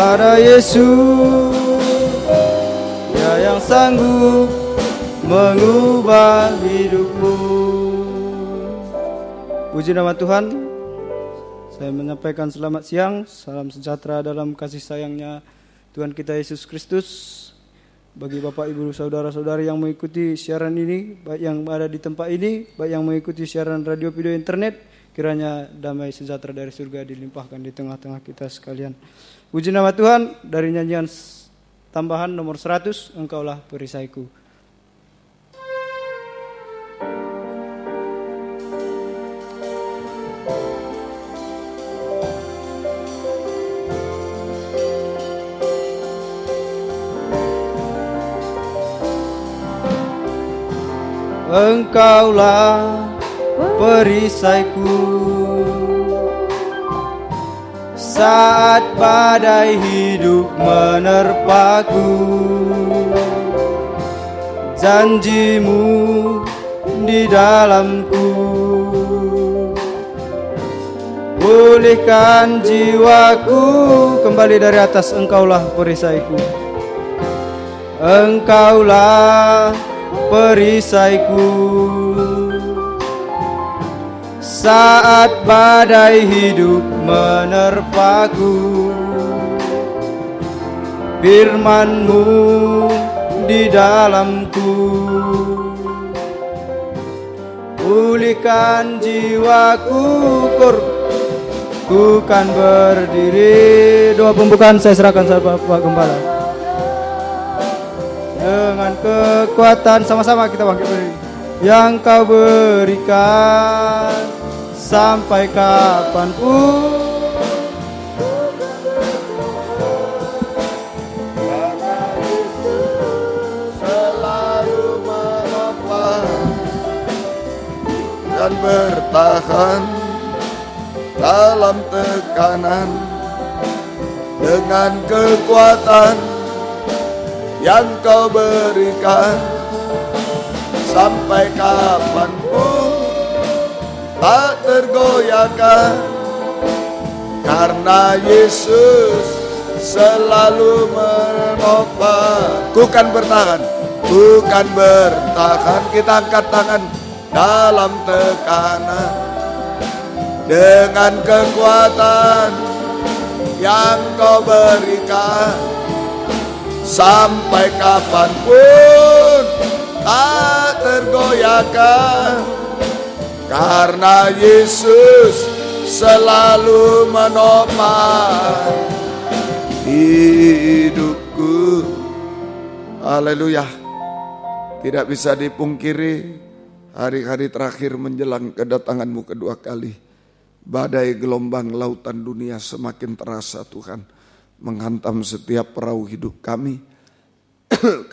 pada Yesus, Dia yang sanggup mengubah hidupmu. Puji nama Tuhan. Saya menyampaikan selamat siang, salam sejahtera dalam kasih sayangnya Tuhan kita Yesus Kristus. Bagi Bapak, Ibu, Saudara-saudari yang mengikuti siaran ini, baik yang ada di tempat ini, baik yang mengikuti siaran radio, video, internet, kiranya damai sejahtera dari surga dilimpahkan di tengah-tengah kita sekalian. Puji nama Tuhan. Dari nyanyian tambahan nomor 100, Engkaulah perisaiku. Engkaulah perisaiku saat badai hidup menerpaku. Janjimu di dalamku, pulihkan jiwaku. Kembali dari atas, engkaulah perisaiku. Engkaulah perisaiku saat badai hidup menerpaku. Firman-Mu di dalamku, pulihkan jiwaku. Ku kan berdiri. Doa pembukaan saya serahkan sama Pak Gembala. Dengan kekuatan sama-sama kita bangkit berdiri. Yang Kau berikan sampai kapanpun. Karena Yesus selalu menopang dan bertahan dalam tekanan. Dengan kekuatan yang Kau berikan sampai kapanpun tak tergoyahkan. Karena Yesus selalu menopang. Ku kan bertahan, ku kan bertahan. Kita angkat tangan dalam tekanan. Dengan kekuatan yang Kau berikan sampai kapanpun tak tergoyahkan. Karena Yesus selalu menopang hidupku. Haleluya. Tidak bisa dipungkiri, hari-hari terakhir menjelang kedatangan-Mu kedua kali, badai gelombang lautan dunia semakin terasa Tuhan menghantam setiap perahu hidup kami.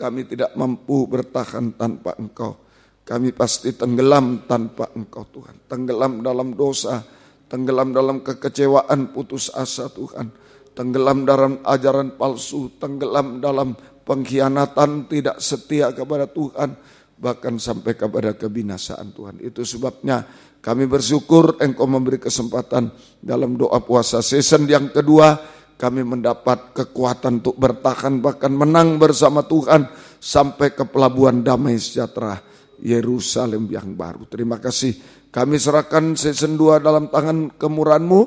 Kami tidak mampu bertahan tanpa Engkau. Kami pasti tenggelam tanpa Engkau Tuhan. Tenggelam dalam dosa, tenggelam dalam kekecewaan, putus asa Tuhan. Tenggelam dalam ajaran palsu, tenggelam dalam pengkhianatan, tidak setia kepada Tuhan, bahkan sampai kepada kebinasaan Tuhan. Itu sebabnya kami bersyukur Engkau memberi kesempatan dalam doa puasa season yang kedua. Kami mendapat kekuatan untuk bertahan, bahkan menang bersama Tuhan sampai ke pelabuhan damai sejahtera Yerusalem yang baru. Terima kasih. Kami serahkan season 2 dalam tangan kemurahan-Mu.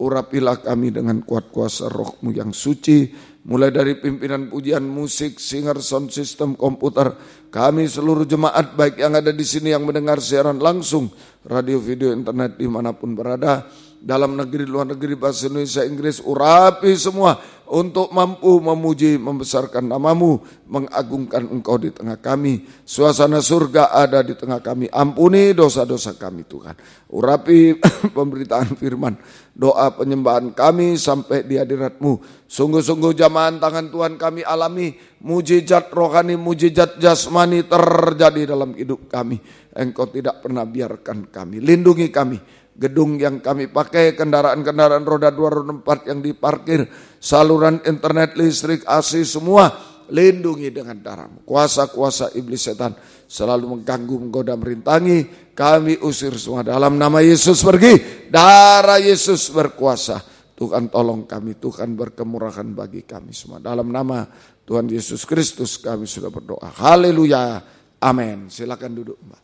Urapilah kami dengan kuat kuasa Roh-Mu yang suci. Mulai dari pimpinan pujian, musik, singer, sound system, komputer. Kami seluruh jemaat baik yang ada di sini yang mendengar siaran langsung, radio, video, internet dimanapun berada. Dalam negeri, luar negeri, bahasa Indonesia, Inggris, urapi semua untuk mampu memuji, membesarkan nama-Mu, mengagungkan Engkau di tengah kami. Suasana surga ada di tengah kami. Ampuni dosa-dosa kami Tuhan. Urapi pemberitaan firman, doa penyembahan kami sampai di hadirat-Mu. Sungguh-sungguh jamahan tangan Tuhan kami alami, mujizat rohani, mujizat jasmani terjadi dalam hidup kami. Engkau tidak pernah biarkan kami. Lindungi kami. Gedung yang kami pakai, kendaraan-kendaraan roda 2, roda 4 yang diparkir, saluran internet, listrik, AC, semua lindungi dengan darah-Mu. Kuasa-kuasa iblis setan selalu mengganggu, menggoda, merintangi, kami usir semua dalam nama Yesus. Pergi, darah Yesus berkuasa. Tuhan tolong kami, Tuhan berkemurahan bagi kami semua. Dalam nama Tuhan Yesus Kristus kami sudah berdoa. Haleluya. Amin. Silakan duduk, Mbak.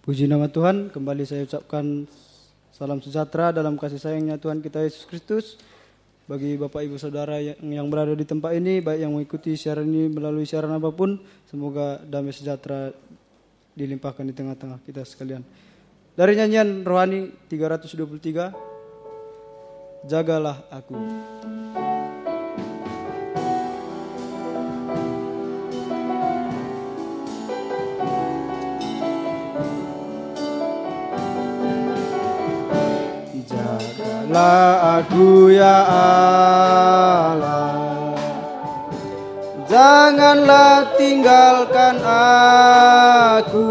Puji nama Tuhan, kembali saya ucapkan salam sejahtera dalam kasih sayangnya Tuhan kita Yesus Kristus. Bagi Bapak Ibu Saudara yang berada di tempat ini, baik yang mengikuti siaran ini melalui siaran apapun, semoga damai sejahtera dilimpahkan di tengah-tengah kita sekalian. Dari nyanyian rohani 323, Jagalah Aku. Jagalah aku ya Allah, janganlah tinggalkan aku.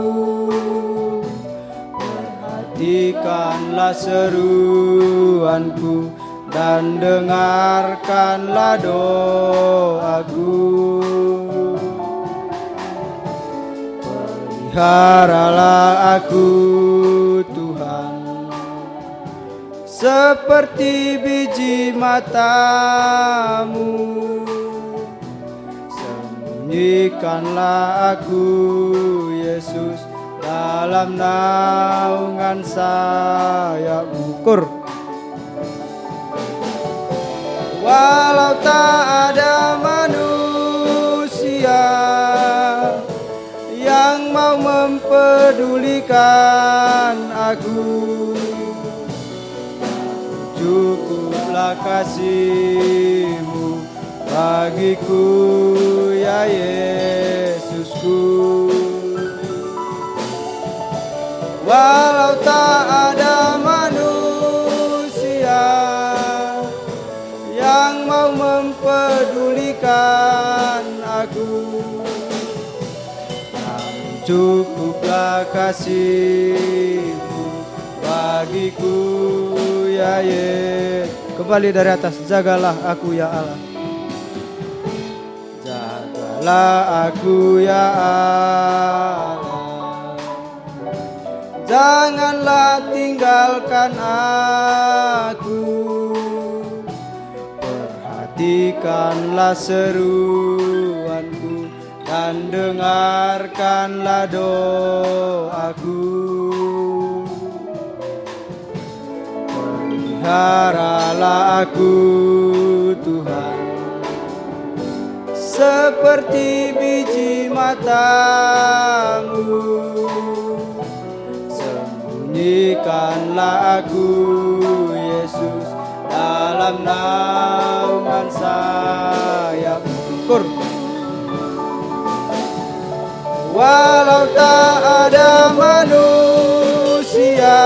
Perhatikanlah seruanku dan dengarkanlah doaku. Peliharalah aku Tuhan, seperti biji matamu. Sembunyikanlah aku Yesus dalam naungan sayap-Mu. Walau tak ada manusia yang mau mempedulikan aku, cukuplah kasih-Mu bagiku ya Yesusku. Walau tak ada manusia yang mau mempedulikan aku, namun cukuplah kasih-Mu bagiku ya Yesus. Kembali dari atas, jagalah aku ya Allah. Jagalah aku ya Allah, janganlah tinggalkan aku. Perhatikanlah seruanku dan dengarkanlah doaku. Peliharalah aku Tuhan, seperti biji matamu. Sembunyikanlah aku Yesus dalam naungan sayap-Mu. Walau tak ada manusia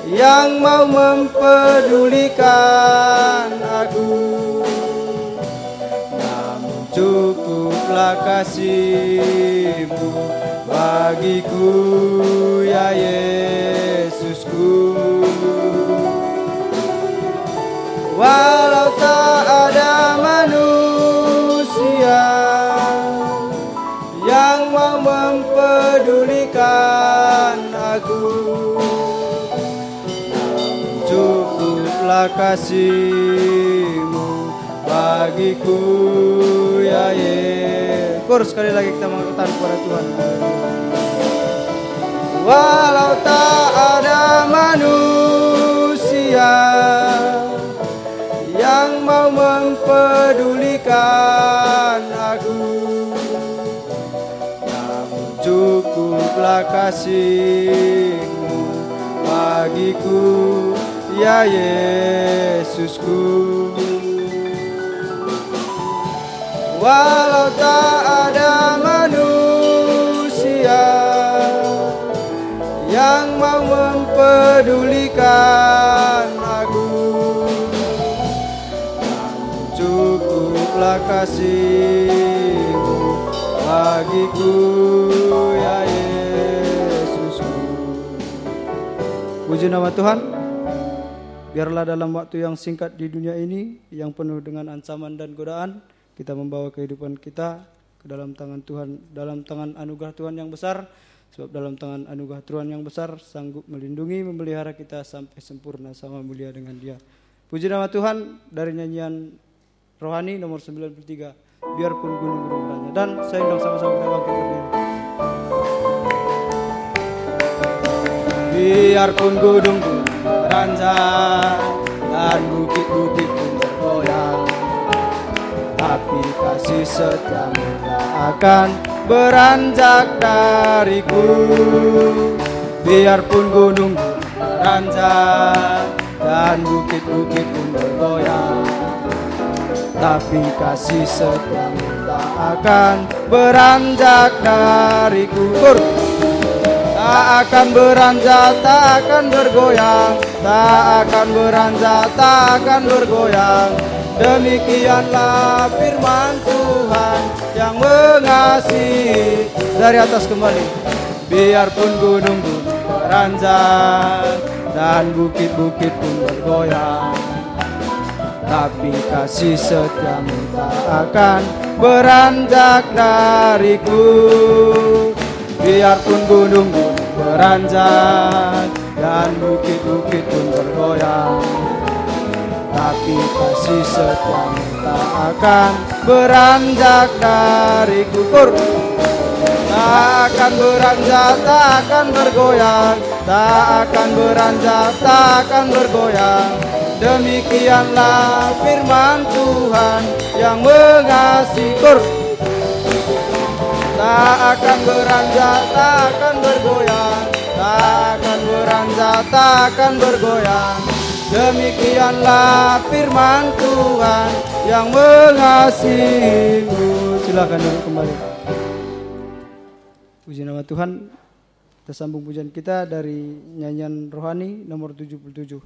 yang mau mempedulikan aku, namun cukuplah kasih-Mu bagiku ya Yesusku. Walau tak ada manusia yang mau mempedulikan aku, namun cukuplah kasih-Mu bagiku ya Yesus. Sekali lagi kita mengatakan kepada Tuhan. Walau tak ada manusia yang mau mempedulikan aku, namun cukuplah kasih-Mu bagiku ya Yesusku. Walau tak ada manusia yang mau mempedulikan aku, namun cukuplah kasih-Mu bagiku ya Yesusku. Puji nama Tuhan. Biarlah dalam waktu yang singkat di dunia ini, yang penuh dengan ancaman dan godaan, kita membawa kehidupan kita ke dalam tangan Tuhan, dalam tangan anugerah Tuhan yang besar, Sebab dalam tangan anugerah Tuhan yang besar sanggup melindungi, memelihara kita sampai sempurna sama mulia dengan Dia. Puji nama Tuhan dari nyanyian rohani nomor 93, biarpun gunung-gunung beranjak. Dan saya undang sama-sama kita bangkit berdiri. Biarpun gunung-gunung beranjak dan bukit-bukit pun bergoyang, tapi kasih setiamu tak akan beranjak dariku. Biarpun gunung beranjak dan bukit-bukit pun bergoyang, tapi kasih setiamu tak akan beranjak dariku. Tak akan beranjak, tak akan bergoyang, tak akan beranjak, tak akan bergoyang. Demikianlah firman Tuhan yang mengasihi. Dari atas kembali. Biarpun gunung-gunung beranjak dan bukit-bukit pun bergoyang, tapi kasih setiamu tak akan beranjak dariku. Biarpun gunung-gunung beranjak dan bukit-bukit pun bergoyang, tapi kasih setiamu tak akan beranjak dariku. Tak akan beranjak, tak akan bergoyang, tak akan beranjak, tak akan bergoyang. Demikianlah firman Tuhan yang mengasihi. Tak akan beranjak, tak akan bergoyang, tak akan beranjak, tak akan bergoyang. Demikianlah firman Tuhan yang mengasihimu. Silakan duduk kembali. Puji nama Tuhan. Kita sambung pujian kita dari nyanyian rohani nomor 77.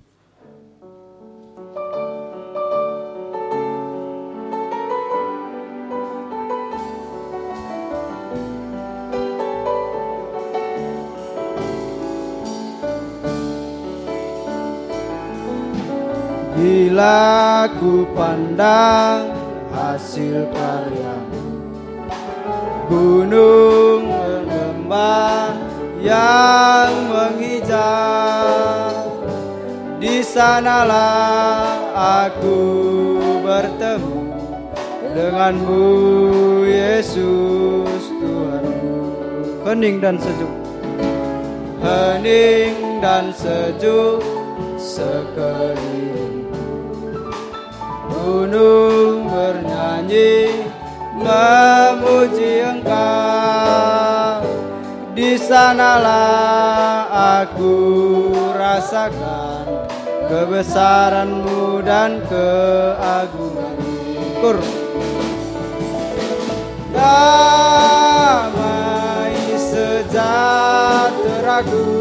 Bila ku pandang hasil karyamu, gunung lembah yang menghijau, di sanalah aku bertemu denganmu, Yesus Tuhanku. Hening dan sejuk, hening dan sejuk sekeliling. Gunung bernyanyi memuji Engkau, di sanalah aku rasakan kebesaran-Mu dan keagungan-Mu. Damai sejahtera-Ku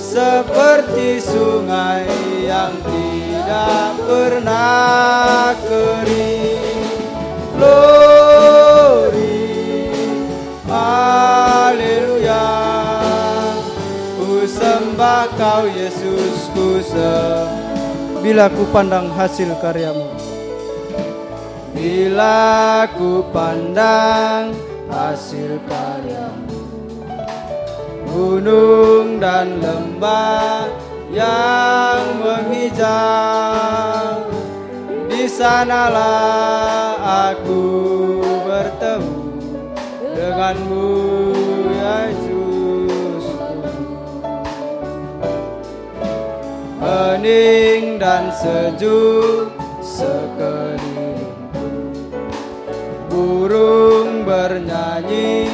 seperti sungai yang tidak pernah kering. Glory, haleluya. Ku sembah Kau Yesus, ku sembah. Bila ku pandang hasil karyamu, bila ku pandang hasil karyamu, gunung dan lembah yang menghijau, di sanalah aku bertemu denganmu, Yesus. Hening dan sejuk sekelilingku, burung bernyanyi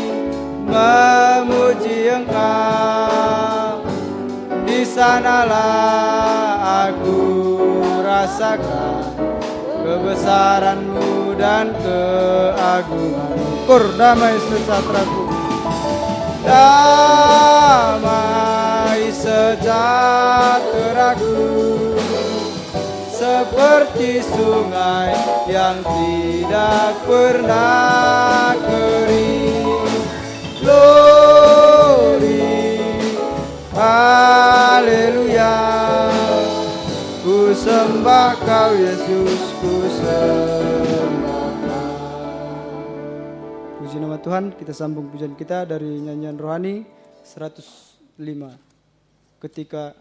memuji Engkau, di sanalah aku rasakan kebesaran-Mu dan keagungan-Mu. Damai sejahtera-Ku, damai sejahtera-Ku seperti sungai yang tidak pernah kering. Glory, haleluya. Ku sembah Kau Yesus, ku sembah Kau. Puji nama Tuhan, kita sambung pujian kita dari nyanyian rohani 105. Ketika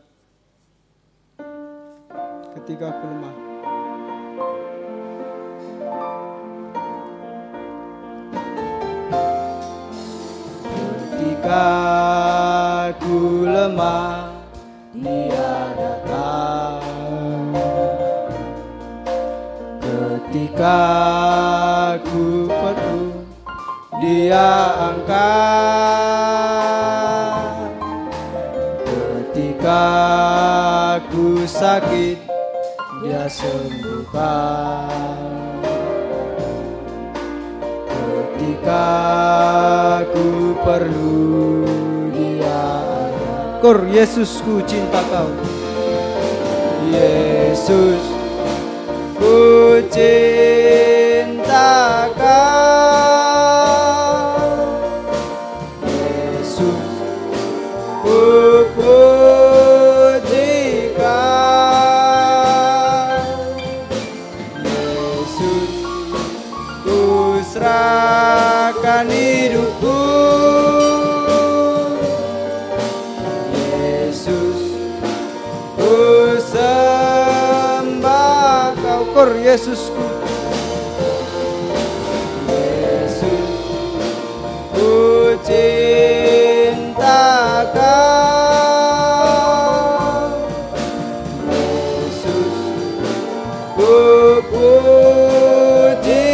aku lemah. Ketika aku lemah, Dia datang. Ketika aku perlu, Dia angkat. Ketika aku sakit, Dia sembuhkan. Ketika aku perlu, Dia ada. Kor, Yesus, ku cinta Kau. Yesus, ku cinta Kau. Yesus, ku puji Kau. Yesus, ku serahkan hidupku. Yesus, ku sembah Kau. Kor, Yesusku. Yesus, ku cinta Kau. Yesus, ku puji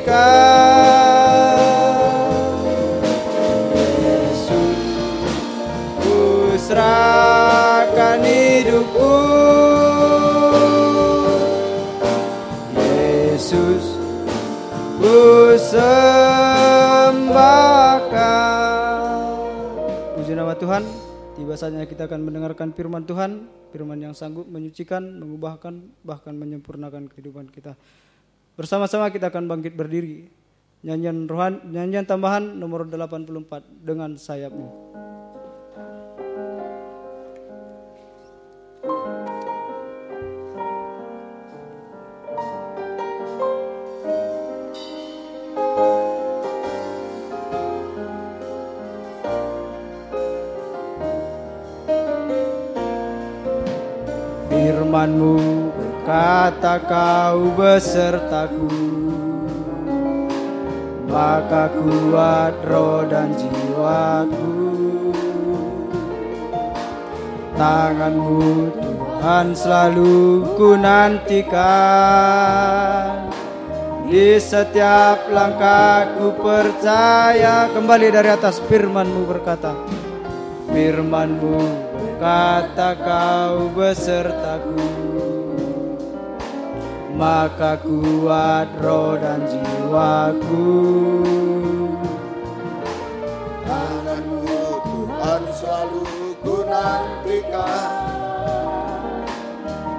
Kau. Yesus, ku serahkan hidupku. Yesus, ku sembah Kau. Puji nama Tuhan. Tiba saatnya kita akan mendengarkan firman Tuhan, firman yang sanggup menyucikan, mengubahkan, bahkan menyempurnakan kehidupan kita. Bersama-sama kita akan bangkit berdiri. Nyanyian tambahan nomor 84, Dengan Sayapmu. Firman-Mu berkata Kau besertaku, maka kuat roh dan jiwaku. Tangan-Mu Tuhan selalu ku nantikan, di setiap langkahku percaya. Kembali dari atas, firman-Mu berkata, firman-Mu berkata Kau besertaku, maka kuat roh dan jiwaku. Tangan-Mu Tuhan selalu ku nantikan,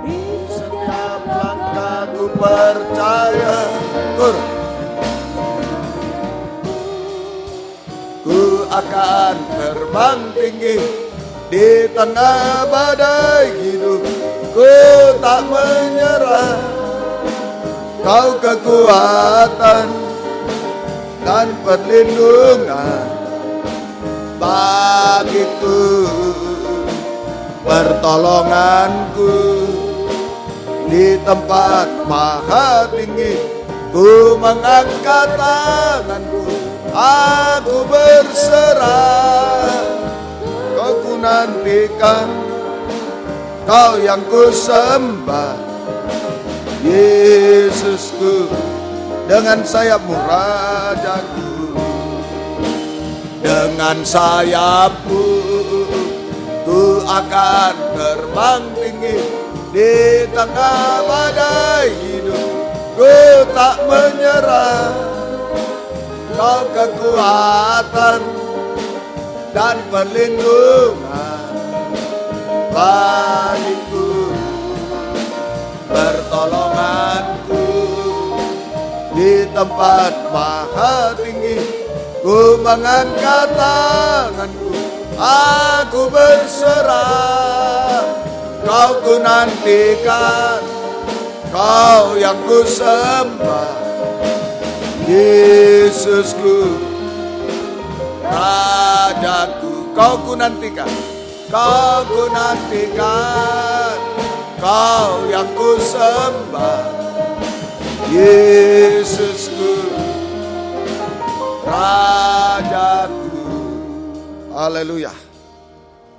di setiap langkahku percaya. Ku akan terbang tinggi di tengah badai hidup, ku tak menyerah. Kau kekuatan dan perlindungan bagiku, pertolonganku di tempat maha tinggi. Ku mengangkat tanganku, aku berserah. Kau ku nantikan, Kau yang ku sembah. Yesusku, dengan sayap-Mu Rajaku. Dengan sayap-Mu ku akan terbang tinggi di tengah badai hidup. Ku tak menyerah. Kau kekuatan dan perlindungan bagiku, pertolonganku di tempat maha tinggi. Ku mengangkat tanganku, aku berserah. Kau ku nantikan, Kau yang ku sembah. Yesusku, Rajaku, kau ku nantikan, kau ku nantikan, kau yang ku sembah, Yesusku, Rajaku. Haleluya,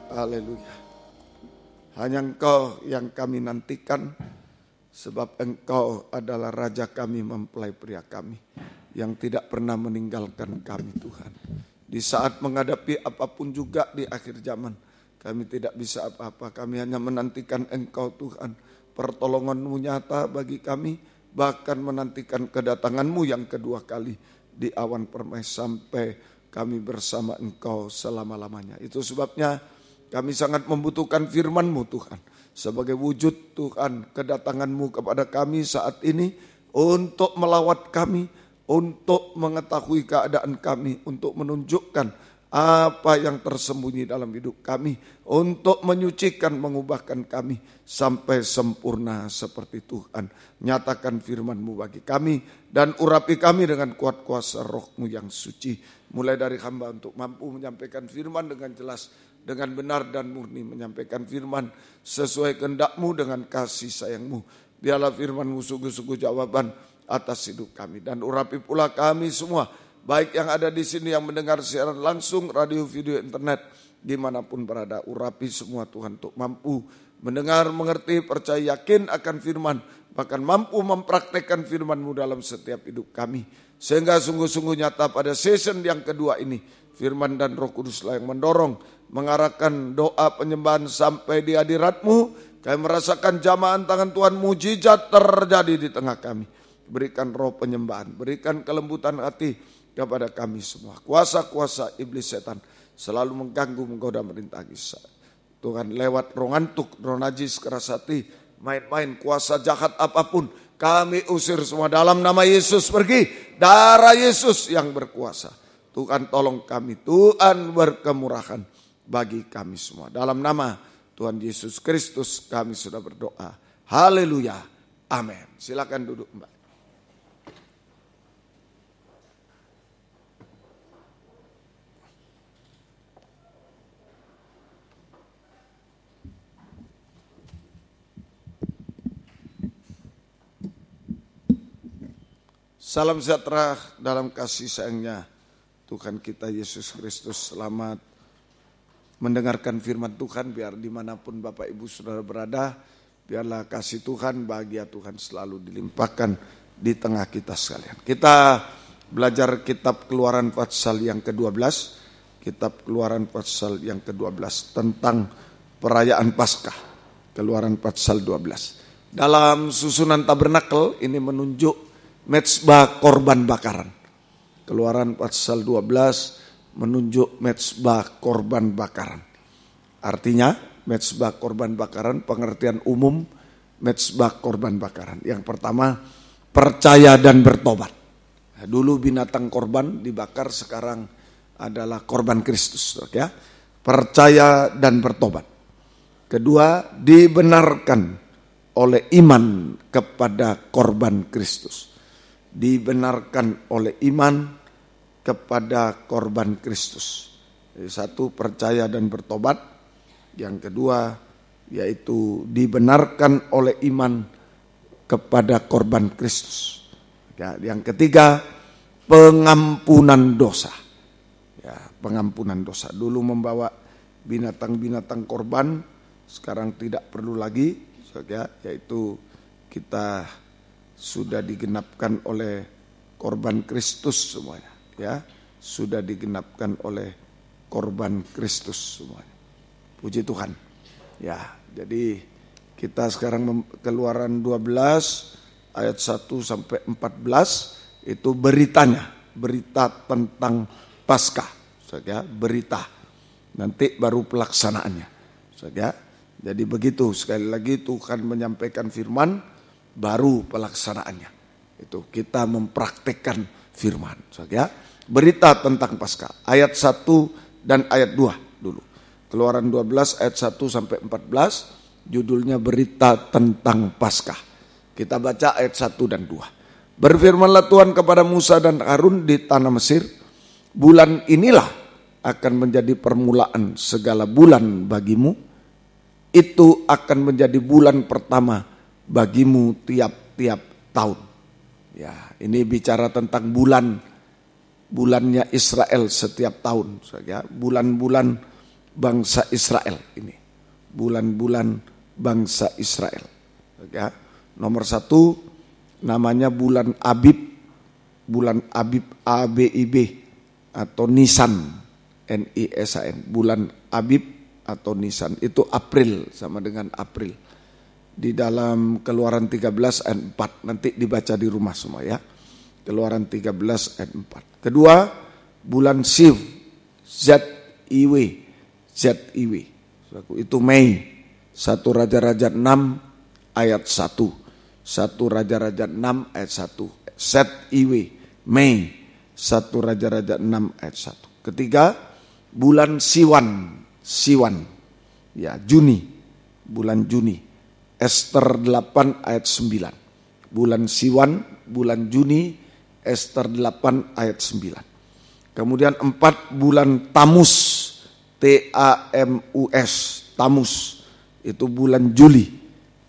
haleluya. Hanya Engkau yang kami nantikan, sebab Engkau adalah Raja kami, mempelai pria kami, yang tidak pernah meninggalkan kami Tuhan. Di saat menghadapi apapun juga di akhir zaman, kami tidak bisa apa-apa, kami hanya menantikan Engkau Tuhan. Pertolongan-Mu nyata bagi kami, bahkan menantikan kedatangan-Mu yang kedua kali di awan permai sampai kami bersama Engkau selama-lamanya. Itu sebabnya kami sangat membutuhkan firman-Mu Tuhan. Sebagai wujud Tuhan kedatangan-Mu kepada kami saat ini untuk melawat kami, untuk mengetahui keadaan kami, untuk menunjukkan apa yang tersembunyi dalam hidup kami, untuk menyucikan, mengubahkan kami sampai sempurna seperti Tuhan. Nyatakan firman-Mu bagi kami dan urapi kami dengan kuat kuasa Roh-Mu yang suci. Mulai dari hamba untuk mampu menyampaikan firman dengan jelas, dengan benar dan murni, menyampaikan firman sesuai kehendak-Mu dengan kasih sayang-Mu. Biarlah firman-Mu sungguh-sungguh jawaban atas hidup kami. Dan urapi pula kami semua, baik yang ada di sini yang mendengar siaran langsung, radio, video, internet, dimanapun berada. Urapi semua Tuhan untuk mampu mendengar, mengerti, percaya, yakin akan firman, bahkan mampu mempraktekkan firman-Mu dalam setiap hidup kami. Sehingga sungguh-sungguh nyata pada season yang kedua ini, firman dan Roh Kuduslah yang mendorong, mengarahkan doa penyembahan sampai di hadirat-Mu. Kami merasakan jamahan tangan Tuhan, mujizat terjadi di tengah kami. Berikan roh penyembahan, berikan kelembutan hati kepada kami semua. Kuasa-kuasa iblis setan selalu mengganggu, menggoda, merintangi. Tuhan lewat roh ngantuk, roh najis, keras hati, main-main, kuasa jahat apapun, kami usir semua dalam nama Yesus. Pergi, darah Yesus yang berkuasa. Tuhan tolong kami, Tuhan berkemurahan bagi kami semua. Dalam nama Tuhan Yesus Kristus kami sudah berdoa. Haleluya, amin. Silakan duduk Mbak. Salam sejahtera dalam kasih sayangnya Tuhan kita Yesus Kristus. Selamat mendengarkan firman Tuhan. Biar dimanapun Bapak Ibu Saudara berada, biarlah kasih Tuhan, bahagia Tuhan selalu dilimpahkan di tengah kita sekalian. Kita belajar kitab Keluaran pasal yang ke-12. Kitab Keluaran pasal yang ke-12 tentang perayaan Paskah. Keluaran pasal 12. Dalam susunan tabernakel ini menunjuk mezbah korban bakaran. Keluaran pasal 12 menunjuk mezbah korban bakaran. Artinya mezbah korban bakaran, pengertian umum mezbah korban bakaran. Yang pertama, percaya dan bertobat. Nah, dulu binatang korban dibakar, sekarang adalah korban Kristus, ya. Percaya dan bertobat. Kedua, dibenarkan oleh iman kepada korban Kristus. Dibenarkan oleh iman kepada korban Kristus. Jadi satu, percaya dan bertobat. Yang kedua, yaitu dibenarkan oleh iman kepada korban Kristus. Ya, yang ketiga, pengampunan dosa. Ya, pengampunan dosa. Dulu membawa binatang-binatang korban, sekarang tidak perlu lagi. Ya, yaitu kita sudah digenapkan oleh korban Kristus semuanya, ya, sudah digenapkan oleh korban Kristus semuanya. Puji Tuhan. Ya, jadi kita sekarang Keluaran 12 ayat 1 sampai 14 itu beritanya, berita tentang Paskah, ya, berita. Nanti baru pelaksanaannya, ya. Jadi begitu, sekali lagi Tuhan menyampaikan firman, baru pelaksanaannya. Itu kita mempraktekkan firman, ya. Berita tentang Paskah. Ayat 1 dan ayat 2 dulu. Keluaran 12 ayat 1 sampai 14 judulnya berita tentang Paskah. Kita baca ayat 1 dan 2. Berfirmanlah Tuhan kepada Musa dan Harun di tanah Mesir, bulan inilah akan menjadi permulaan segala bulan bagimu. Itu akan menjadi bulan pertama bagimu tiap-tiap tahun. Ya, ini bicara tentang bulannya Israel setiap tahun. Ya, bulan-bulan bangsa Israel ini. Bulan-bulan bangsa Israel. Ya, nomor 1 namanya bulan Abib. Bulan Abib, ABIB atau Nisan, NISAN. Bulan Abib atau Nisan itu April, sama dengan April. Di dalam Keluaran 13 ayat 4, nanti dibaca di rumah semua ya. Keluaran 13 ayat 4. Kedua, bulan Siv, ZIW, itu Mei. 1 Raja-Raja 6 ayat 1. 1 Raja-Raja 6 ayat 1. ZIW, Mei. 1 Raja-Raja 6 ayat 1. Ketiga, bulan Siwan, ya Juni, bulan Juni. Ester 8 ayat 9. Bulan Siwan, bulan Juni, Ester 8 ayat 9. Kemudian 4 bulan Tamus, TAMUS, Tamus. Itu bulan Juli.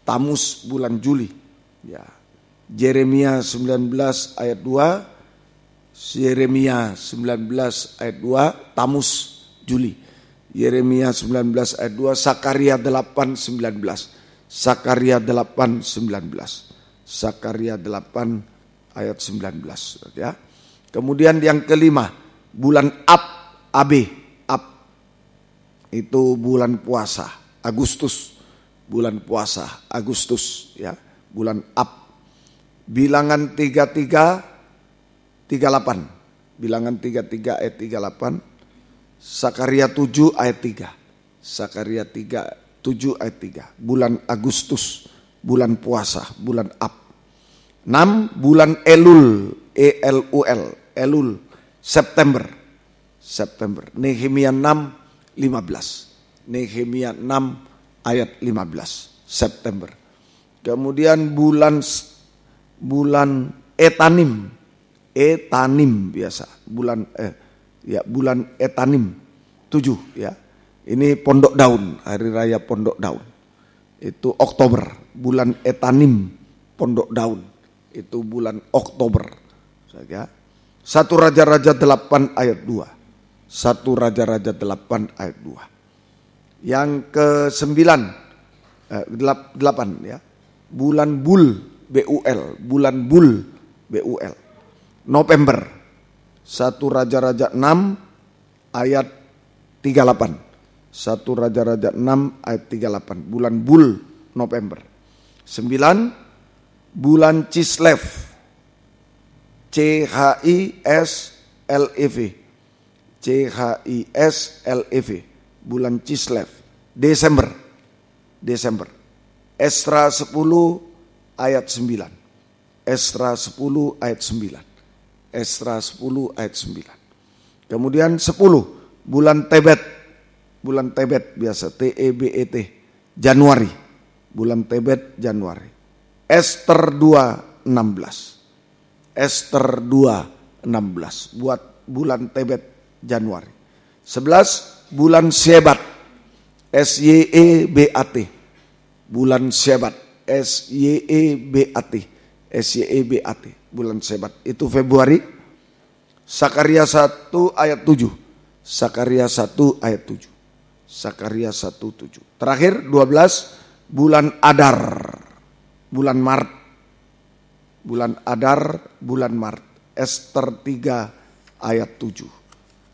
Tamus bulan Juli. Ya. Yeremia 19 ayat 2. Yeremia 19 ayat 2, Tamus Juli. Yeremia 19 ayat 2, Sakaria 8 19. Sakaria 8 19. Sakaria 8 ayat 19 ya. Kemudian yang kelima, bulan Ab. Itu bulan puasa, Agustus. Bulan puasa Agustus ya, bulan Ab. Bilangan 38. Bilangan 33 ayat 38. Sakaria 7 ayat 3. Sakaria 7 ayat 3. Bulan Agustus, bulan puasa, bulan Ab. 6 bulan Elul, Elul, September. Nehemia 6 15. Nehemia 6 ayat 15, September. Kemudian bulan Etanim biasa. Bulan Etanim 7 ya. Ini Pondok Daun, hari raya Pondok Daun. Itu Oktober, bulan Etanim, Pondok Daun. Itu bulan Oktober. Ya. 1 Raja-Raja 8 ayat 2. 1 Raja-Raja 8 ayat 2. Yang ke-9 8 ya. Bulan Bul, BUL, bulan Bul, BUL. November. 1 Raja-Raja 6 ayat 38. 1 Raja-Raja 6 ayat 38. Bulan Bul, November. 9 bulan Kislev, CHISLEV. CHISLEV, bulan Kislev. Desember. Esra 10 ayat 9. Esra 10 ayat 9. Esra 10 ayat 9. Kemudian 10 bulan Tebet. Bulan Tebet biasa, TEBET, Januari. Bulan Tebet, Januari. Ester 2 16. Ester 2 16 buat bulan Tebet, Januari. 11 bulan Syebat, SYEBAT. Bulan Syebat, SYEBAT. SYEBAT, bulan Syebat. Itu Februari. Sakaria 1 ayat 7. Sakaria 1 ayat 7. Sakaria 1:7. Terakhir 12 bulan Adar. Bulan Maret. Bulan Adar, bulan Maret. Ester 3 ayat 7.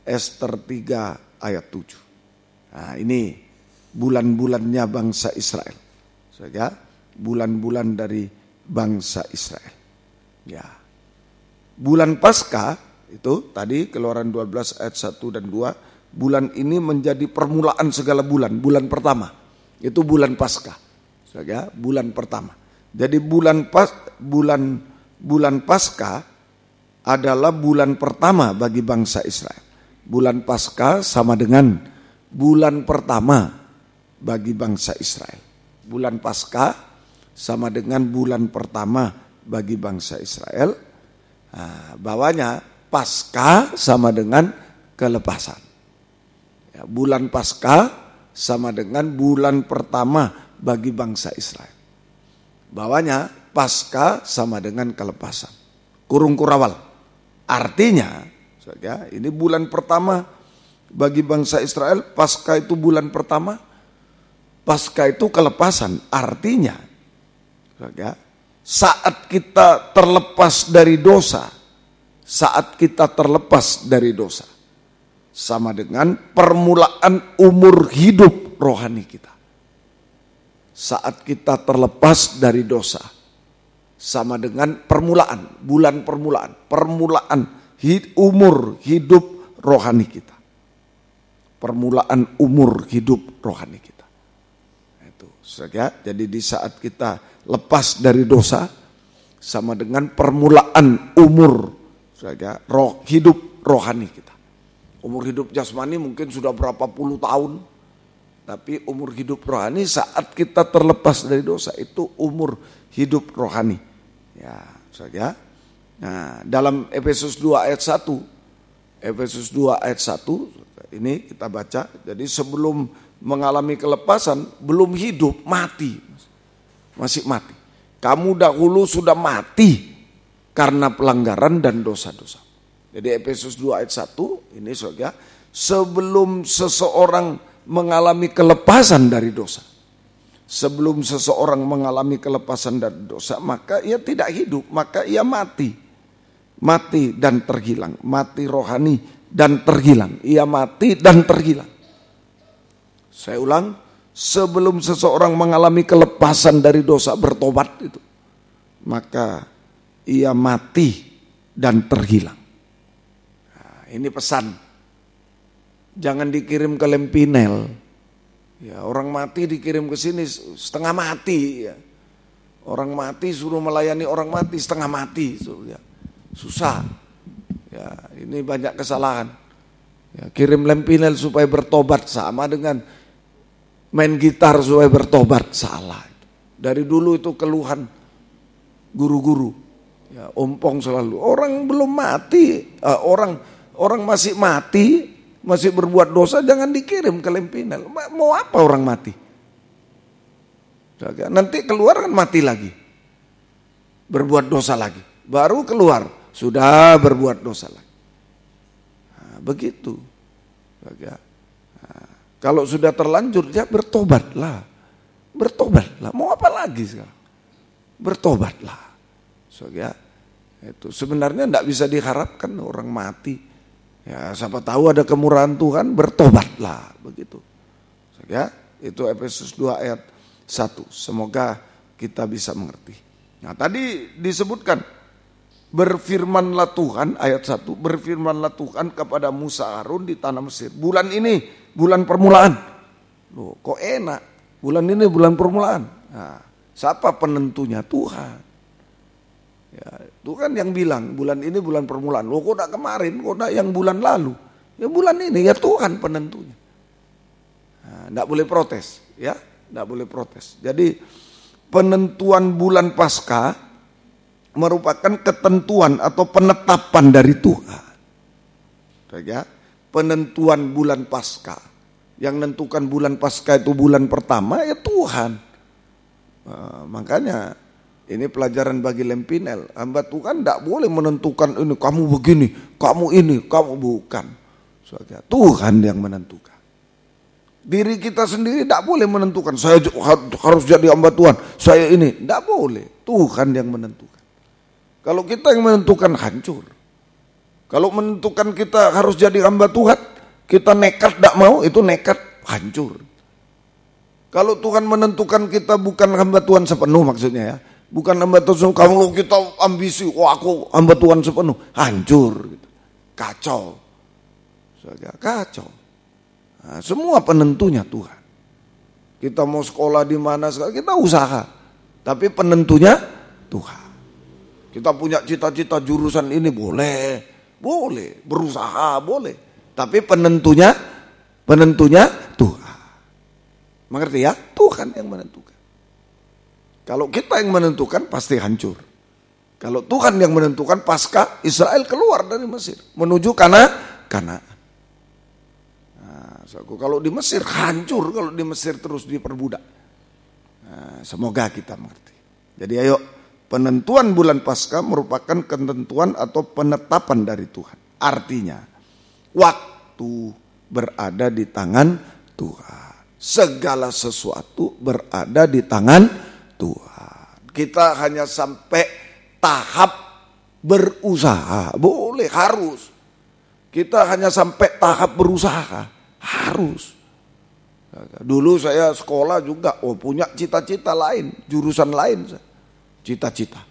Ester 3 ayat 7. Nah, ini bulan-bulannya bangsa Israel. Ya, bulan-bulan dari bangsa Israel. Ya. Bulan Paskah itu tadi Keluaran 12 ayat 1 dan 2. Bulan ini menjadi permulaan segala bulan. Bulan pertama itu bulan Paskah. Ya, bulan pertama. Jadi bulan Paskah adalah bulan pertama bagi bangsa Israel. Bulan Paskah sama dengan bulan pertama bagi bangsa Israel. Bulan Paskah sama dengan bulan pertama bagi bangsa Israel. Nah, bawahnya Paskah sama dengan kelepasan. Ya, bulan Paskah sama dengan bulan pertama bagi bangsa Israel. Bawahnya Paskah sama dengan kelepasan. Kurung kurawal. Artinya, ya, ini bulan pertama bagi bangsa Israel. Paskah itu bulan pertama. Paskah itu kelepasan. Artinya, ya, saat kita terlepas dari dosa, saat kita terlepas dari dosa, sama dengan permulaan umur hidup rohani kita. Saat kita terlepas dari dosa, sama dengan permulaan, bulan permulaan umur hidup rohani kita. Permulaan umur hidup rohani kita. Itu saja. Jadi di saat kita lepas dari dosa, sama dengan permulaan umur saja hidup rohani kita. Umur hidup jasmani mungkin sudah berapa puluh tahun, tapi umur hidup rohani saat kita terlepas dari dosa itu umur hidup rohani. Ya, saja. Nah, dalam Efesus 2 ayat 1, Efesus 2 ayat 1 ini kita baca. Jadi sebelum mengalami kelepasan belum hidup, mati. Masih mati. Kamu dahulu sudah mati karena pelanggaran dan dosa-dosa. Jadi Efesus 2 ayat 1 ini saja, sebelum seseorang mengalami kelepasan dari dosa. Sebelum seseorang mengalami kelepasan dari dosa, maka ia tidak hidup, maka ia mati. Mati dan terhilang, mati rohani dan terhilang. Ia mati dan terhilang. Saya ulang, sebelum seseorang mengalami kelepasan dari dosa, bertobat itu, maka ia mati dan terhilang. Nah, ini pesan. Jangan dikirim ke Lempinel. Ya, orang mati dikirim ke sini setengah mati. Ya. Orang mati suruh melayani orang mati setengah mati. Ya. Susah. Ya, ini banyak kesalahan. Ya, kirim Lempinel supaya bertobat sama dengan main gitar supaya bertobat, salah. Dari dulu itu keluhan guru-guru. Ya, ompong selalu. Orang belum mati, orang masih mati. Masih berbuat dosa, jangan dikirim ke Lempinel. Mau apa orang mati? Nanti keluar kan mati lagi. Berbuat dosa lagi. Baru keluar, sudah berbuat dosa lagi. Nah, begitu. Nah, kalau sudah terlanjur, ya bertobatlah. Bertobatlah. Mau apa lagi sekarang? Bertobatlah. Itu sebenarnya tidak bisa diharapkan orang mati. Ya, siapa tahu ada kemurahan Tuhan, bertobatlah, begitu. Ya, itu Efesus 2 ayat 1. Semoga kita bisa mengerti. Nah, tadi disebutkan berfirmanlah Tuhan ayat 1, berfirmanlah Tuhan kepada Musa Harun di tanah Mesir. Bulan ini bulan permulaan. Loh, kok enak? Bulan ini bulan permulaan. Nah, siapa penentunya? Tuhan. Ya, Tuhan yang bilang bulan ini bulan permulaan. Loh, kok enggak kemarin, kok enggak yang bulan lalu? Ya bulan ini, ya Tuhan penentunya. Nah, enggak boleh protes, ya, enggak boleh protes. Jadi penentuan bulan Paskah merupakan ketentuan atau penetapan dari Tuhan. Ya, penentuan bulan Paskah. Yang menentukan bulan Paskah itu bulan pertama ya Tuhan. Makanya ini pelajaran bagi Lempinel. Hamba Tuhan tidak boleh menentukan ini kamu begini, kamu ini, kamu bukan. Tuhan yang menentukan. Diri kita sendiri tidak boleh menentukan. Saya harus jadi hamba Tuhan. Saya ini tidak boleh. Tuhan yang menentukan. Kalau kita yang menentukan hancur. Kalau menentukan kita harus jadi hamba Tuhan, kita nekat tidak mau, itu nekat hancur. Kalau Tuhan menentukan kita bukan hamba Tuhan sepenuh maksudnya ya. Bukan hamba Tuhan, kalau kita ambisi, aku hamba Tuhan sepenuh, hancur, gitu. Kacau, kacau. Nah, semua penentunya Tuhan. Kita mau sekolah di mana, kita usaha, tapi penentunya Tuhan. Kita punya cita-cita jurusan ini boleh, berusaha boleh, tapi penentunya Tuhan. Mengerti ya? Tuhan yang menentukan. Kalau kita yang menentukan pasti hancur. Kalau Tuhan yang menentukan, Paskah Israel keluar dari Mesir menuju Kanaan. Nah, Kalau di Mesir hancur, kalau di Mesir terus diperbudak. Nah, semoga kita mengerti. Jadi ayo, penentuan bulan Paskah merupakan ketentuan atau penetapan dari Tuhan. Artinya, waktu berada di tangan Tuhan. Segala sesuatu berada di tangan Tuhan. Kita hanya sampai tahap berusaha, boleh, harus. Kita hanya sampai tahap berusaha. Harus. Dulu saya sekolah juga, punya cita-cita lain, jurusan lain, cita-cita.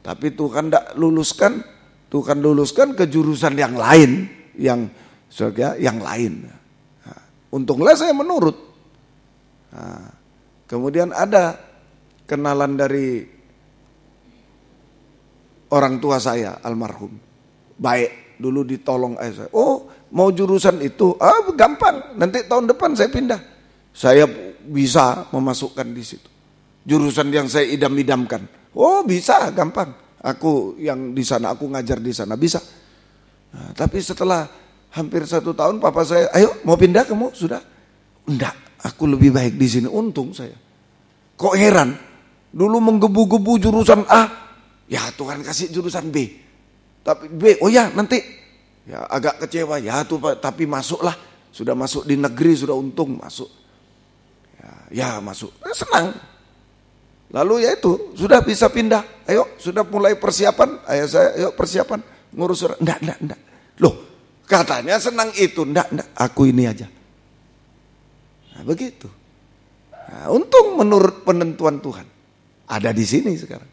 Tapi Tuhan tidak luluskan, Tuhan luluskan ke jurusan yang lain, yang lain. Nah, untunglah saya menurut. Nah, kemudian ada kenalan dari orang tua saya, almarhum, baik, dulu ditolong saya. Mau jurusan itu, gampang. Nanti tahun depan saya pindah. Saya bisa memasukkan di situ. Jurusan yang saya idam-idamkan. Bisa, gampang. Aku yang di sana, aku ngajar di sana, bisa. Nah, tapi setelah hampir 1 tahun, papa saya, ayo mau pindah kamu, sudah? Enggak, aku lebih baik di sini. Untung saya. Kok heran? Dulu menggebu-gebu jurusan A, ya Tuhan kasih jurusan B. Tapi B, nanti. Ya agak kecewa, tapi masuklah. Sudah masuk di negeri, sudah untung masuk. Ya masuk, senang. Lalu ya itu, sudah bisa pindah. Ayo, sudah mulai persiapan. Ayah saya, ayo persiapan. Ngurus surat. Enggak. Loh, katanya senang itu. Enggak, aku ini aja. Nah, begitu. Nah, untung menurut penentuan Tuhan. Ada di sini sekarang.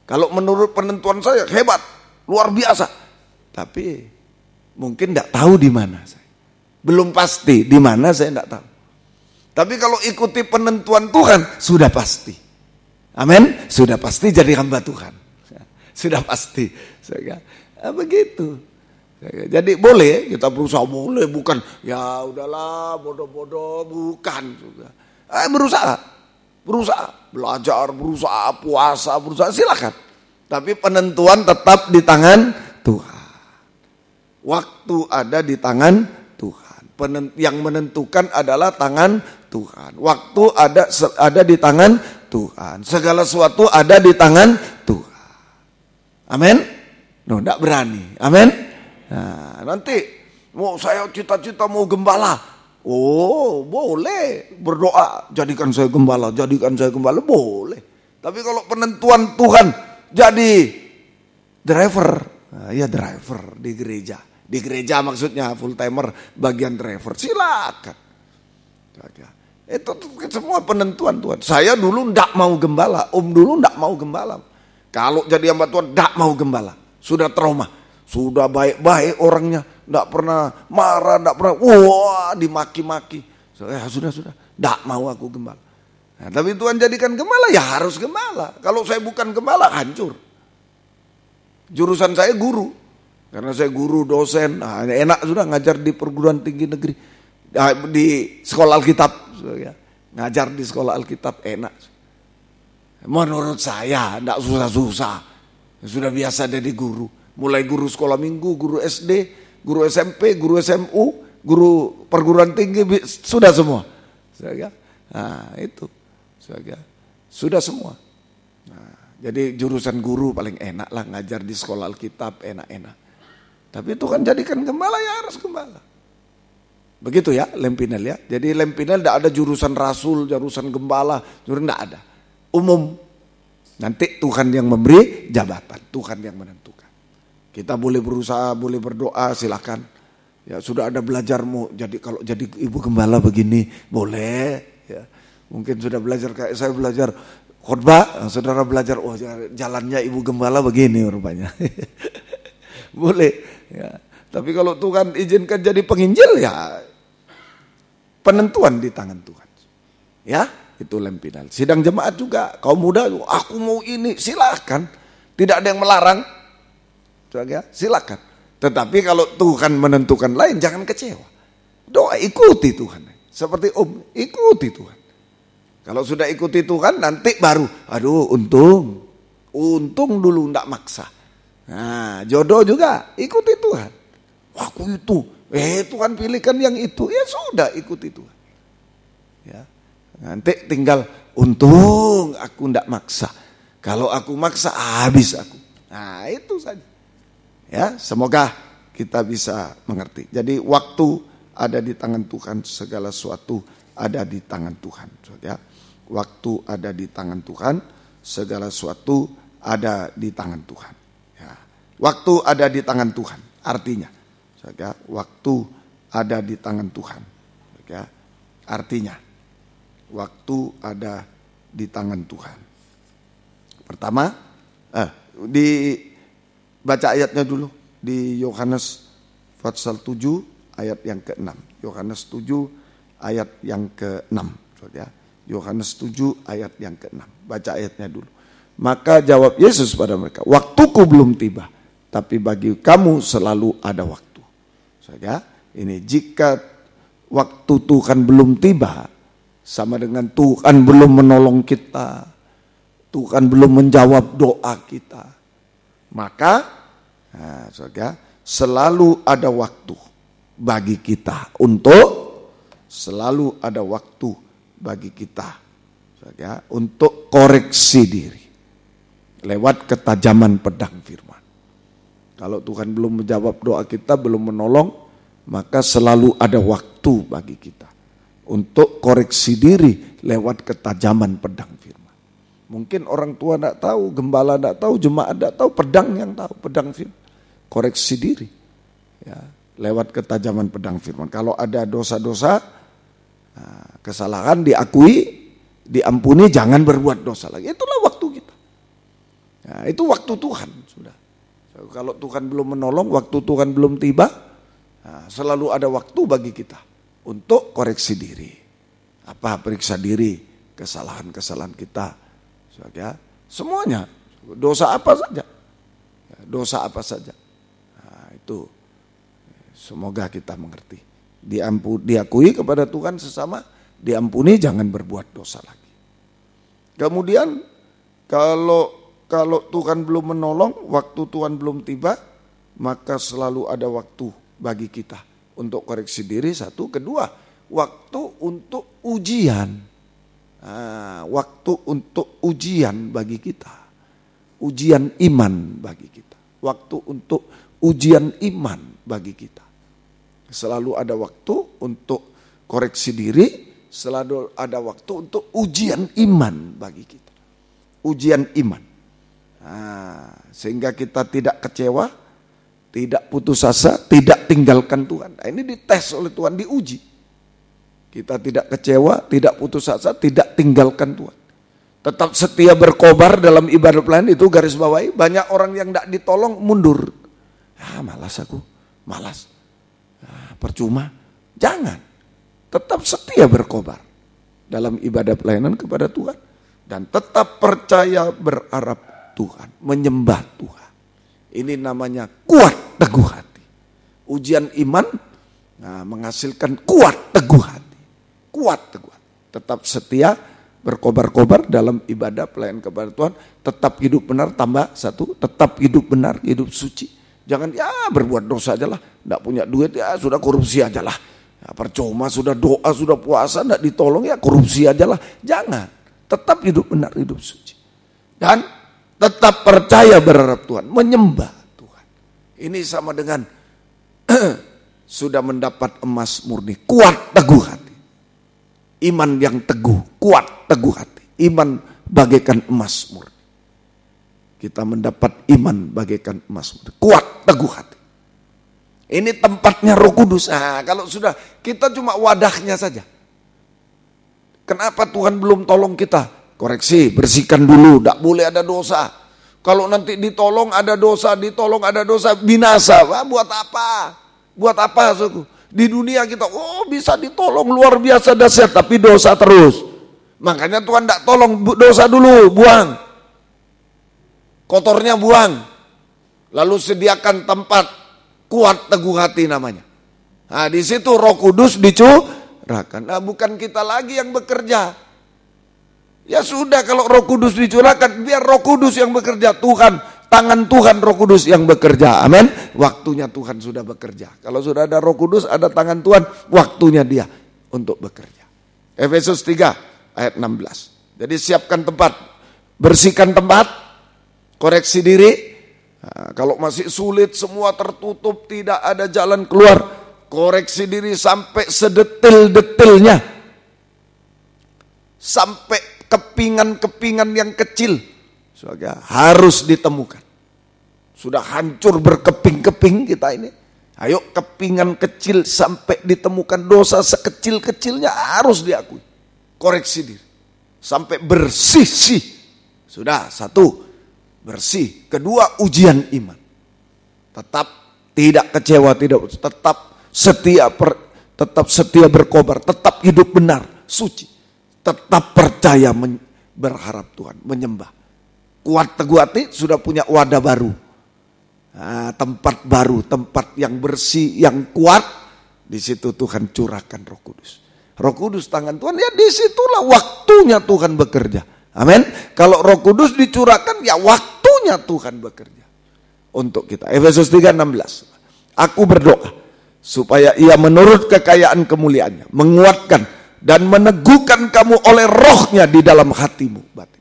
Kalau menurut penentuan saya, hebat. Luar biasa. Tapi mungkin tidak tahu di mana saya. Belum pasti di mana saya tidak tahu. Tapi kalau ikuti penentuan Tuhan, sudah pasti. Amin. Sudah pasti jadi hamba Tuhan. Sudah pasti. Begitu. Jadi boleh kita berusaha, boleh, bukan ya udahlah bodoh-bodoh, bukan juga. Berusaha, belajar, berusaha, puasa, berusaha, silakan. Tapi penentuan tetap di tangan Tuhan. Waktu ada di tangan Tuhan. Yang menentukan adalah tangan Tuhan. Waktu ada di tangan Tuhan. Segala sesuatu ada di tangan Tuhan. Amin. Tidak berani. Amin. Nah, nanti mau saya cita-cita mau gembala. Boleh berdoa. Jadikan saya gembala. Boleh. Tapi kalau penentuan Tuhan jadi driver. Ya driver di gereja. Di gereja maksudnya full timer bagian driver. Silakan. Itu semua penentuan Tuhan. Saya dulu tidak mau gembala. Dulu tidak mau gembala. Kalau jadi hamba Tuhan tidak mau gembala. Sudah trauma. Sudah baik-baik orangnya. Tidak pernah marah. Tidak pernah dimaki-maki. Sudah. Tidak mau aku gembala. Nah, tapi Tuhan jadikan gembala, ya harus gembala. Kalau saya bukan gembala, hancur. Jurusan saya guru. Karena saya guru, dosen, enak sudah ngajar di perguruan tinggi negeri, di sekolah Alkitab, ngajar di sekolah Alkitab enak. Menurut saya tidak susah-susah, sudah biasa jadi guru. Mulai guru sekolah minggu, guru SD, guru SMP, guru SMU, guru perguruan tinggi, sudah semua. Nah itu, sudah semua. Nah, jadi jurusan guru paling enak lah, ngajar di sekolah Alkitab enak-enak. Tapi Tuhan jadikan gembala, ya harus gembala. Begitu ya Lempinel ya. Jadi Lempinel tidak ada jurusan rasul, jurusan gembala, tidak ada. Umum. Nanti Tuhan yang memberi jabatan, Tuhan yang menentukan. Kita boleh berusaha, boleh berdoa, silakan. Ya sudah ada belajar mau jadi kalau jadi ibu gembala begini, boleh. Ya. Mungkin sudah belajar kayak saya belajar khotbah, saudara belajar jalannya ibu gembala begini rupanya. Boleh. Ya. Tapi kalau Tuhan izinkan jadi penginjil, ya penentuan di tangan Tuhan. Ya, itu Lempinal. Sidang jemaat juga, kaum muda, aku mau ini, silakan. Tidak ada yang melarang. Silakan. Tetapi kalau Tuhan menentukan lain, jangan kecewa. Doa, ikuti Tuhan. Seperti ikuti Tuhan. Kalau sudah ikuti Tuhan, nanti baru, untung dulu, enggak maksa. Nah, jodoh juga ikuti Tuhan. Aku itu Tuhan pilihkan yang itu, ya sudah ikuti Tuhan. Ya, nanti tinggal untung aku ndak maksa. Kalau aku maksa habis aku. Nah itu saja. Ya, semoga kita bisa mengerti. Jadi waktu ada di tangan Tuhan, segala sesuatu ada di tangan Tuhan. Ya, waktu ada di tangan Tuhan, segala sesuatu ada di tangan Tuhan. Ya, waktu ada di tangan Tuhan, artinya, ya, waktu ada di tangan Tuhan. Ya, artinya, waktu ada di tangan Tuhan. Pertama, baca ayatnya dulu di Yohanes pasal 7 ayat yang ke-6. Yohanes 7 ayat yang ke-6. Ya. Yohanes 7 ayat yang ke-6. Baca ayatnya dulu. Maka jawab Yesus pada mereka, waktuku belum tiba, tapi bagi kamu selalu ada waktu. Ya, ini jika waktu Tuhan belum tiba, sama dengan Tuhan belum menolong kita, Tuhan belum menjawab doa kita, maka selalu ada waktu bagi kita selalu ada waktu bagi kita untuk koreksi diri lewat ketajaman pedang firman. Kalau Tuhan belum menjawab doa kita, belum menolong, maka selalu ada waktu bagi kita untuk koreksi diri lewat ketajaman pedang firman. Mungkin orang tua tidak tahu, gembala tidak tahu, jemaat tidak tahu, pedang yang tahu, pedang firman. Koreksi diri ya, lewat ketajaman pedang firman. Kalau ada dosa-dosa, kesalahan diakui, diampuni, jangan berbuat dosa lagi. Itulah waktu kita. Ya, itu waktu Tuhan sudah. Kalau Tuhan belum menolong, waktu Tuhan belum tiba, selalu ada waktu bagi kita untuk koreksi diri. Apa? Periksa diri, kesalahan-kesalahan kita. Ya, semuanya, dosa apa saja. Dosa apa saja. Nah, itu semoga kita mengerti. Diakui kepada Tuhan sesama, diampuni, jangan berbuat dosa lagi. Kemudian kalau Tuhan belum menolong, waktu Tuhan belum tiba, maka selalu ada waktu bagi kita untuk koreksi diri, satu. Kedua, waktu untuk ujian. Waktu untuk ujian bagi kita. Ujian iman bagi kita. Waktu untuk ujian iman bagi kita. Selalu ada waktu untuk koreksi diri, selalu ada waktu untuk ujian iman bagi kita. Ujian iman. Sehingga kita tidak kecewa, tidak putus asa, tidak tinggalkan Tuhan. Nah, ini dites oleh Tuhan, diuji. Kita tidak kecewa, tidak putus asa, tidak tinggalkan Tuhan. Tetap setia berkobar dalam ibadah pelayanan, itu garis bawahi. Banyak orang yang tidak ditolong mundur. Malas aku, malas. Percuma. Jangan. Tetap setia berkobar dalam ibadah pelayanan kepada Tuhan. Dan tetap percaya berharap Tuhan, menyembah Tuhan. Ini namanya kuat teguh hati. Ujian iman menghasilkan kuat teguh hati. Kuat teguh, tetap setia berkobar-kobar dalam ibadah pelayanan kepada Tuhan, tetap hidup benar, tambah satu, tetap hidup benar, hidup suci. Jangan berbuat dosa aja lah, tidak punya duit sudah korupsi aja lah, percuma sudah doa, sudah puasa, tidak ditolong korupsi aja lah. Jangan, tetap hidup benar, hidup suci. Dan tetap percaya berharap Tuhan, menyembah Tuhan. Ini sama dengan sudah mendapat emas murni, kuat teguh hati. Iman yang teguh, kuat teguh hati. Iman bagaikan emas murni. Kita mendapat iman bagaikan emas murni. Kuat teguh hati. Ini tempatnya Roh Kudus. Kalau sudah, kita cuma wadahnya saja. Kenapa Tuhan belum tolong kita? Koreksi, bersihkan dulu, tidak boleh ada dosa. Kalau nanti ditolong ada dosa, binasa. Buat apa? Buat apa, suku? Di dunia kita, bisa ditolong luar biasa dahsyat, tapi dosa terus. Makanya Tuhan tidak tolong, dosa dulu, buang. Kotornya buang. Lalu sediakan tempat kuat teguh hati namanya. Di situ Roh Kudus dicurahkan. Bukan kita lagi yang bekerja. Ya sudah, kalau Roh Kudus dicurahkan, biar Roh Kudus yang bekerja. Tuhan tangan Tuhan Roh Kudus yang bekerja. Amin. Waktunya Tuhan sudah bekerja. Kalau sudah ada Roh Kudus, ada tangan Tuhan, waktunya dia untuk bekerja. Efesus 3 ayat 16. Jadi siapkan tempat, bersihkan tempat, koreksi diri. Nah, kalau masih sulit, semua tertutup, tidak ada jalan keluar, koreksi diri sampai sedetil-detilnya. Sampai kepingan-kepingan yang kecil harus ditemukan. Sudah hancur berkeping-keping kita ini. Ayo kepingan kecil sampai ditemukan, dosa sekecil-kecilnya harus diakui. Koreksi diri. Sampai bersih. Sudah, satu, bersih. Kedua, ujian iman. Tetap tidak kecewa, tetap setia berkobar, tetap hidup benar, suci. Tetap percaya, berharap Tuhan, menyembah. Kuat Teguh Hati sudah punya wadah baru. Nah, tempat baru, tempat yang bersih, yang kuat. Di situ Tuhan curahkan Roh Kudus. Roh Kudus tangan Tuhan, ya disitulah waktunya Tuhan bekerja. Amin. Kalau Roh Kudus dicurahkan, ya waktunya Tuhan bekerja untuk kita. Efesus 3:16. Aku berdoa supaya Ia menurut kekayaan kemuliaannya menguatkan dan meneguhkan kamu oleh Roh-Nya di dalam hatimu batin.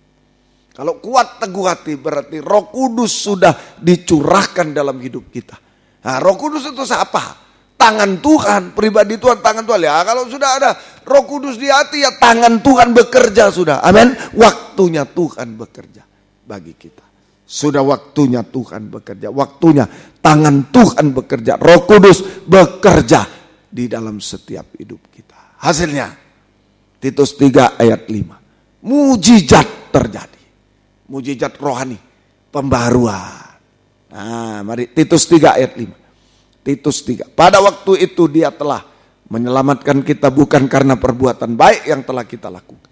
Kalau kuat teguh hati berarti Roh Kudus sudah dicurahkan dalam hidup kita. Nah, Roh Kudus itu siapa? Tangan Tuhan, pribadi Tuhan, tangan Tuhan. Ya, kalau sudah ada Roh Kudus di hati, ya tangan Tuhan bekerja sudah. Amin. Waktunya Tuhan bekerja bagi kita. Sudah waktunya Tuhan bekerja. Waktunya tangan Tuhan bekerja. Roh Kudus bekerja di dalam setiap hidup kita. Hasilnya Titus 3 ayat 5. Mujizat terjadi. Mujizat rohani, pembaharuan. Nah, mari Titus 3 ayat 5. Titus 3. Pada waktu itu Dia telah menyelamatkan kita bukan karena perbuatan baik yang telah kita lakukan,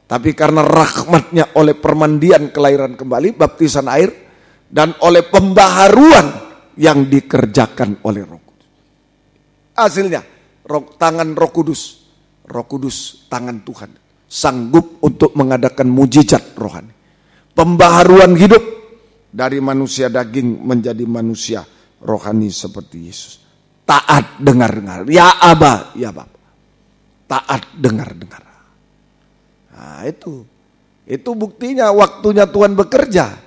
tapi karena rahmat-Nya oleh permandian kelahiran kembali, baptisan air, dan oleh pembaharuan yang dikerjakan oleh Roh Kudus. Hasilnya, tangan Roh Kudus, tangan Tuhan, sanggup untuk mengadakan mujizat rohani. Pembaharuan hidup dari manusia daging menjadi manusia rohani seperti Yesus. Taat dengar-dengar. Ya Aba, ya Bapa. Taat dengar-dengar. Nah itu buktinya waktunya Tuhan bekerja.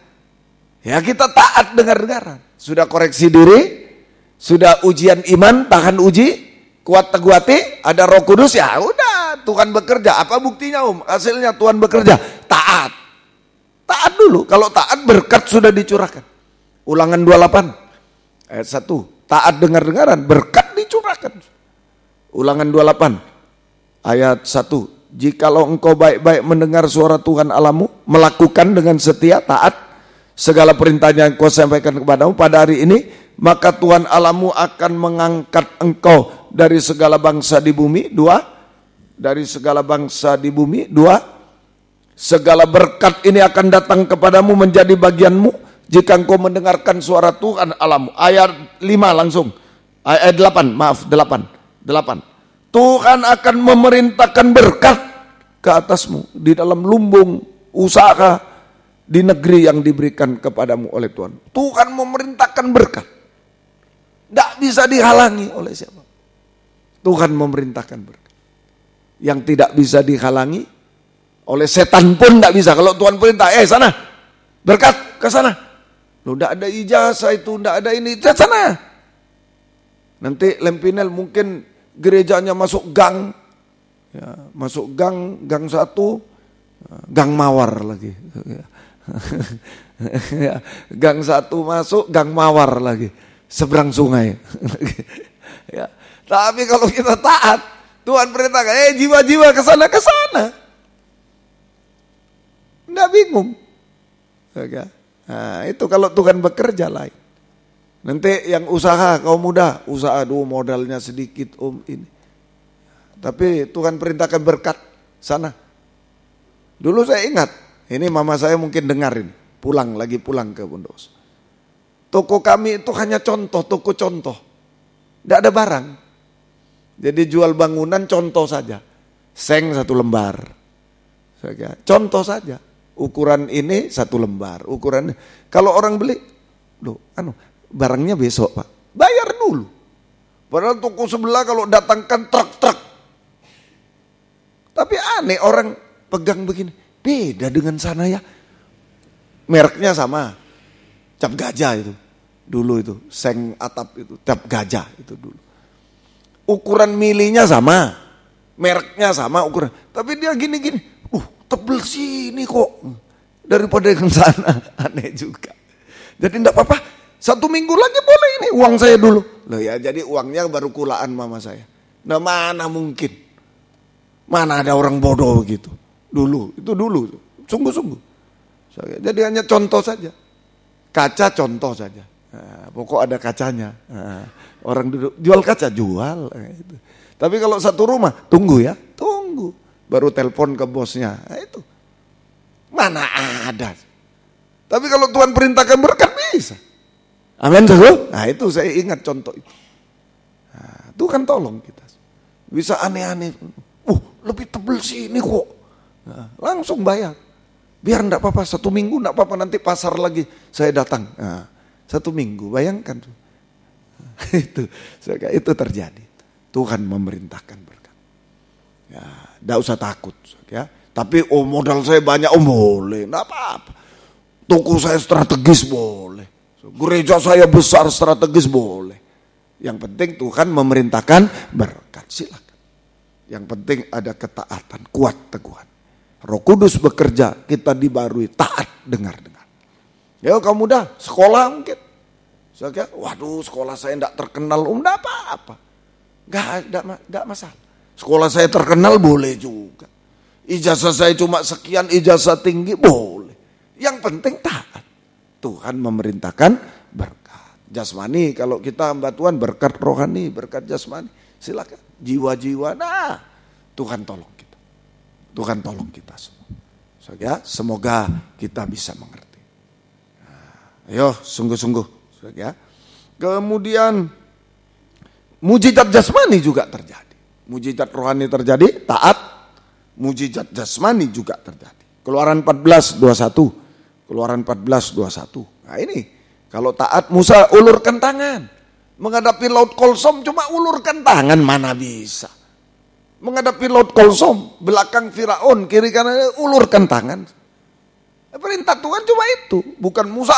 Ya kita taat dengar-dengaran. Sudah koreksi diri, sudah ujian iman, tahan uji, kuat teguh hati, ada Roh Kudus, ya udah Tuhan bekerja. Apa buktinya Hasilnya Tuhan bekerja. Taat. Taat dulu, kalau taat berkat sudah dicurahkan. Ulangan 28 ayat 1. Taat dengar-dengaran, berkat dicurahkan. Ulangan 28 ayat 1. Jikalau engkau baik-baik mendengar suara Tuhan Allahmu, melakukan dengan setia, taat segala perintahnya yang kau sampaikan kepadamu pada hari ini, maka Tuhan Allahmu akan mengangkat engkau dari segala bangsa di bumi. 2. Dari segala bangsa di bumi. 2. Segala berkat ini akan datang kepadamu menjadi bagianmu jika engkau mendengarkan suara Tuhan Allahmu. Ayat 5 langsung. Ayat 8. Tuhan akan memerintahkan berkat ke atasmu di dalam lumbung usaha di negeri yang diberikan kepadamu oleh Tuhan. Tuhan memerintahkan berkat. Tidak bisa dihalangi oleh siapa. Tuhan memerintahkan berkat. Yang tidak bisa dihalangi oleh setan pun tidak bisa. Kalau Tuhan perintah, sana, berkat ke sana. Loh, tidak ada ijazah itu, tidak ada ini, ke sana. Nanti Lempinel mungkin gerejanya masuk gang, ya, masuk gang 1, gang Mawar lagi. Ya, gang 1 masuk, gang Mawar lagi, seberang sungai. Ya. Tapi kalau kita taat, Tuhan perintahkan, jiwa-jiwa ke sana, ke sana. Nggak bingung. Nah, itu kalau Tuhan bekerja lain. Nanti yang usaha, kaum muda, usaha modalnya sedikit ini. Tapi Tuhan perintahkan berkat sana. Dulu saya ingat, ini mama saya mungkin dengarin, lagi pulang ke Bondowoso. Toko kami itu hanya toko contoh. Nggak ada barang. Jadi jual bangunan contoh saja. Seng 1 lembar. Contoh saja. Ukuran ini 1 lembar. Ukuran kalau orang beli loh, barangnya besok Pak. Bayar dulu. Padahal toko sebelah kalau datangkan truk-truk. Tapi aneh orang pegang begini. Beda dengan sana ya. Mereknya sama. Cap gajah itu. Dulu itu. Seng atap itu. Cap gajah itu dulu. Ukuran milinya sama. Mereknya sama ukuran. Tapi dia gini-gini. Tebel sini kok. Daripada yang sana. Aneh juga. Jadi enggak apa-apa. 1 minggu lagi boleh ini. Uang saya dulu. Loh ya jadi uangnya baru kulaan mama saya. Nah mana mungkin. Mana ada orang bodoh begitu. Dulu. Itu dulu. Sungguh-sungguh. Jadi hanya contoh saja. Kaca contoh saja. Nah, pokok ada kacanya. Nah, orang duduk jual kaca jual. Gitu. Tapi kalau satu rumah tunggu ya. Tunggu. Baru telepon ke bosnya. Nah, itu. Mana ada. Tapi kalau Tuhan perintahkan berkat bisa. Amin. Nah itu saya ingat contoh itu. Nah, Tuhan tolong kita. Bisa aneh-aneh. Lebih tebel sini kok. Nah, langsung bayar. Biar enggak apa-apa. 1 minggu enggak apa-apa. Nanti pasar lagi saya datang. Nah, 1 minggu. Bayangkan. Itu terjadi. Tuhan memerintahkan berkat. Ya, enggak usah takut. Ya. Tapi modal saya banyak. Boleh. Enggak apa-apa. Toko saya strategis boleh. Gereja saya besar strategis boleh. Yang penting Tuhan memerintahkan berkat. Silakan. Yang penting ada ketaatan, kuat teguhan. Roh Kudus bekerja, kita dibarui, taat, dengar-dengar. Ya kamu dah sekolah mungkin. Saya waduh sekolah saya enggak terkenal, enggak apa-apa. Enggak masalah. Sekolah saya terkenal boleh juga. Ijazah saya cuma sekian, ijazah tinggi boleh. Yang penting taat. Tuhan memerintahkan berkat. Jasmani kalau kita hamba Tuhan berkat rohani, berkat jasmani. Silakan. Jiwa-jiwa, nah Tuhan tolong kita. Tuhan tolong kita semua. Ya, semoga kita bisa mengerti. Nah, ayo sungguh-sungguh. Ya. Kemudian mujizat jasmani juga terjadi. Mujizat rohani terjadi, taat. Mujizat jasmani juga terjadi. Keluaran 14:21. Keluaran 14:21. Nah ini, kalau taat Musa ulurkan tangan. Menghadapi laut Kolsom cuma ulurkan tangan, mana bisa. Menghadapi laut Kolsom, belakang Firaun, kiri kanan ulurkan tangan. Perintah Tuhan cuma itu, bukan Musa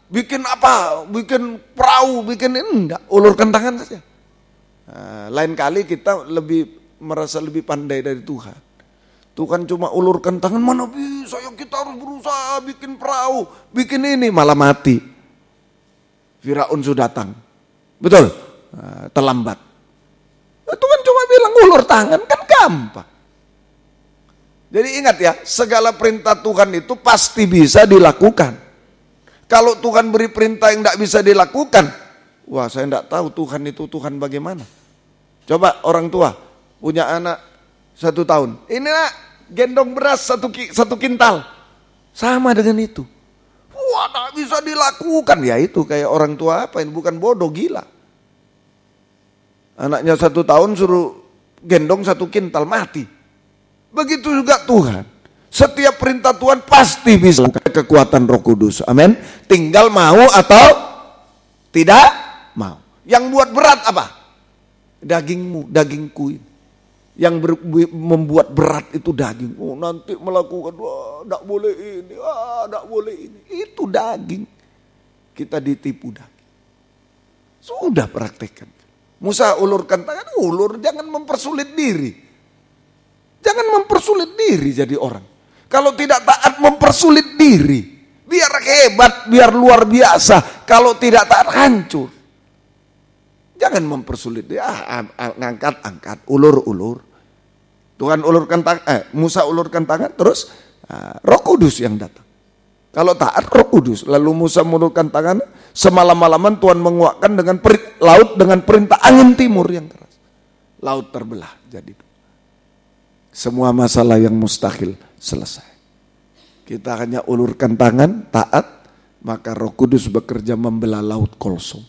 bikin apa, bikin perahu, bikin ini, enggak, ulurkan tangan saja. Nah, lain kali kita merasa lebih pandai dari Tuhan. Tuhan cuma ulurkan tangan, mana bisa yang kita harus berusaha bikin perahu, bikin ini, malah mati. Firaun sudah datang. Betul, terlambat. Tuhan cuma bilang ulur tangan, kan gampang. Jadi ingat ya, segala perintah Tuhan itu pasti bisa dilakukan. Kalau Tuhan beri perintah yang tidak bisa dilakukan, wah saya tidak tahu Tuhan itu Tuhan bagaimana. Coba orang tua punya anak 1 tahun, ini nak gendong beras 1 kintal, sama dengan itu. Wah, tak bisa dilakukan. Ya itu kayak orang tua apa ini, bukan bodoh, gila. Anaknya 1 tahun suruh gendong 1 kintal, mati. Begitu juga Tuhan. Setiap perintah Tuhan pasti bisa. Kekuatan Roh Kudus. Amin. Tinggal mau atau tidak mau. Yang buat berat apa? Dagingmu, dagingku ini. Yang membuat berat itu daging. Oh nanti melakukan, enggak boleh ini, enggak boleh ini. Itu daging. Kita ditipu daging. Sudah praktekkan. Musa ulurkan tangan, ulur, jangan mempersulit diri. Jangan mempersulit diri jadi orang. Kalau tidak taat mempersulit diri. Biar hebat, biar luar biasa. Kalau tidak taat hancur. Jangan mempersulit diri. Angkat, ulur. Tuhan ulurkan tangan, Musa ulurkan tangan, terus Roh Kudus yang datang. Kalau taat Roh Kudus, lalu Musa mengulurkan tangan, semalam-malaman Tuhan menguakkan dengan laut dengan perintah angin timur yang keras. Laut terbelah jadi. Semua masalah yang mustahil selesai. Kita hanya ulurkan tangan, taat, maka Roh Kudus bekerja membelah laut Kolsom.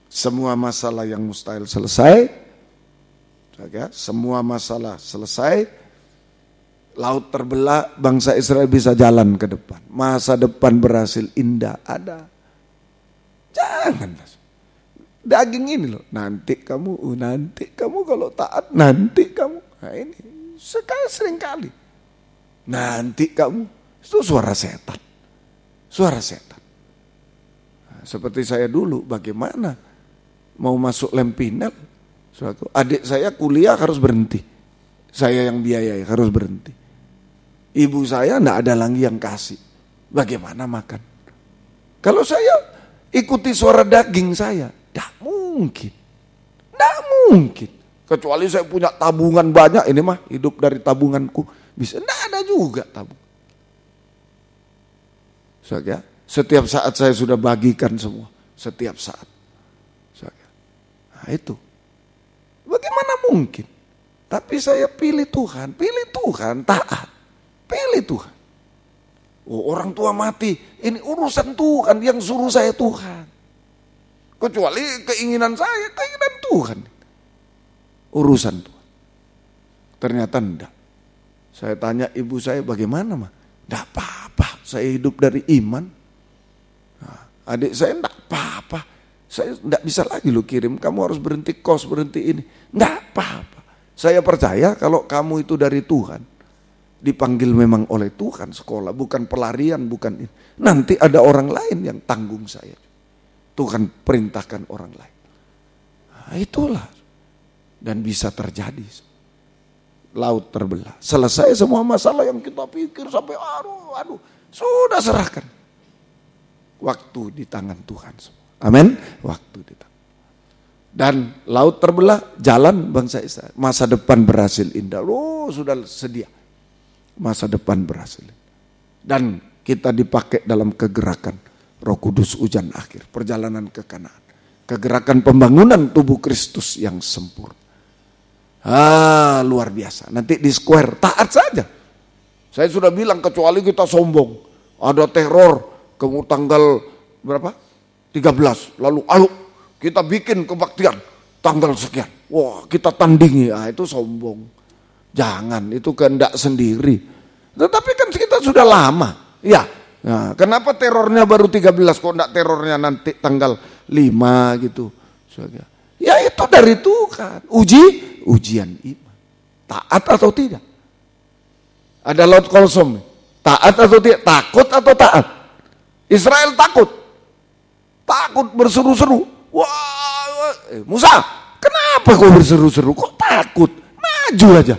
Semua masalah yang mustahil selesai. Semua masalah selesai, laut terbelah, bangsa Israel bisa jalan ke depan. Masa depan berhasil indah ada. Jangan. Daging ini loh, nanti kamu kalau taat, nanti kamu. Nah ini sering kali. Nanti kamu, itu suara setan. Suara setan. Nah, seperti saya dulu, bagaimana mau masuk Lempinel, adik saya kuliah harus berhenti. Saya yang biayai harus berhenti. Ibu saya enggak ada lagi yang kasih. Bagaimana makan? Kalau saya ikuti suara daging saya, tidak mungkin. Tidak mungkin. Kecuali saya punya tabungan banyak, ini mah hidup dari tabunganku. Bisa, tidak ada juga tabung. Setiap saat saya sudah bagikan semua. Setiap saat. Nah itu. Bagaimana mungkin? Tapi saya pilih Tuhan, taat. Pilih Tuhan. Oh, orang tua mati, ini urusan Tuhan, yang suruh saya Tuhan. Kecuali keinginan saya, keinginan Tuhan. Urusan Tuhan. Ternyata enggak. Saya tanya ibu saya, bagaimana mah? Enggak apa-apa, saya hidup dari iman. Nah, adik saya enggak apa-apa. Saya enggak bisa lagi lu kirim, kamu harus berhenti kos, berhenti ini. Enggak apa-apa. Saya percaya kalau kamu itu dari Tuhan, dipanggil memang oleh Tuhan sekolah, bukan pelarian, bukan ini. Nanti ada orang lain yang tanggung saya. Tuhan perintahkan orang lain. Nah, itulah. Dan bisa terjadi. Laut terbelah. Selesai semua masalah yang kita pikir sampai aduh, sudah serahkan. Waktu di tangan Tuhan. Amin. Waktu di tangan. Dan laut terbelah, jalan bangsa Israel. Masa depan berhasil indah. Oh, sudah sedia. Masa depan berhasil. Dan kita dipakai dalam kegerakan Roh Kudus hujan akhir, perjalanan ke Kanaan. Kegerakan pembangunan tubuh Kristus yang sempurna. Luar biasa. Nanti di square, taat saja. Saya sudah bilang, kecuali kita sombong. Ada teror, kemudian tanggal berapa? 13. Lalu ayo kita bikin kebaktian tanggal sekian. Wah, kita tandingi. Itu sombong. Jangan, itu kehendak sendiri. Tetapi kan kita sudah lama. Ya, nah, kenapa terornya baru 13? Kok enggak terornya nanti tanggal 5 gitu. Ya itu dari Tuhan. Ujian iman. Taat atau tidak? Ada Laut Kolsom. Taat atau tidak? Takut atau taat? Israel takut. Takut berseru-seru. Wah, Musa, kenapa kau berseru-seru? Kok takut? Maju aja.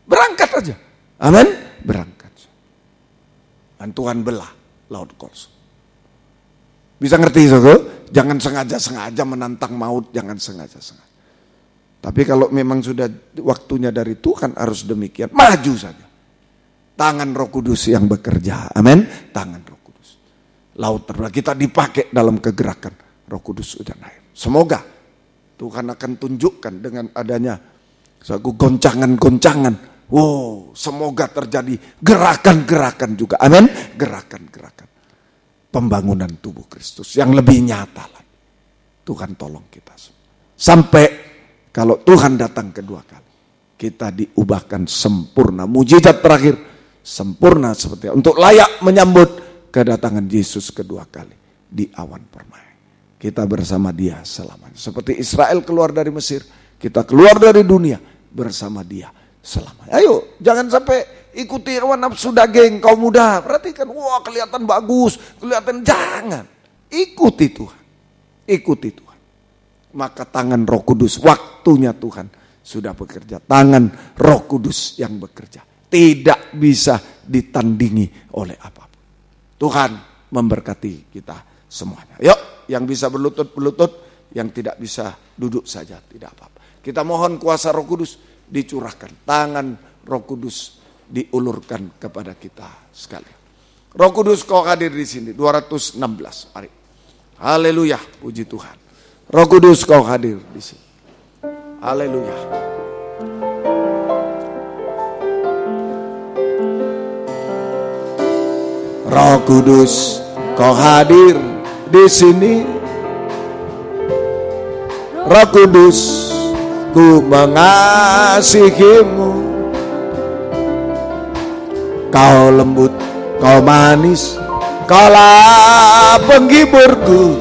Berangkat aja. Amin. Berangkat. Dan Tuhan belah Laut Kolsom. Bisa ngerti, saudara? Jangan sengaja-sengaja menantang maut, jangan sengaja-sengaja. Tapi kalau memang sudah waktunya dari Tuhan harus demikian, maju saja. Tangan Roh Kudus yang bekerja. Amin. Tangan Roh Kudus. Laut terbelah, kita dipakai dalam kegerakan Roh Kudus hujan air. Semoga Tuhan akan tunjukkan dengan adanya suatu goncangan-goncangan. Wow, semoga terjadi gerakan-gerakan juga. Amin. Gerakan-gerakan pembangunan tubuh Kristus yang lebih nyata lagi. Tuhan tolong kita semua. Sampai kalau Tuhan datang kedua kali, kita diubahkan sempurna. Mujizat terakhir sempurna seperti untuk layak menyambut kedatangan Yesus kedua kali di awan permai. Kita bersama Dia selamanya. Seperti Israel keluar dari Mesir, kita keluar dari dunia bersama Dia selamanya. Ayo, jangan sampai ikuti hawa nafsu daging kaum muda. Perhatikan, wah kelihatan bagus, kelihatan, jangan. Ikuti Tuhan. Ikuti Tuhan. Maka tangan Roh Kudus, waktunya Tuhan sudah bekerja. Tangan Roh Kudus yang bekerja. Tidak bisa ditandingi oleh apapun. Tuhan memberkati kita semuanya. Yuk, yang bisa berlutut, yang tidak bisa duduk saja, tidak apa-apa. Kita mohon kuasa Roh Kudus dicurahkan. Tangan Roh Kudus diulurkan kepada kita sekalian. Roh Kudus kau hadir di sini 216. Mari. Haleluya, puji Tuhan. Roh Kudus kau hadir di sini. Haleluya. Roh Kudus kau hadir di sini. Roh Kudus, ku mengasihimu. Kau lembut, kau manis, Kaulah penghiburku,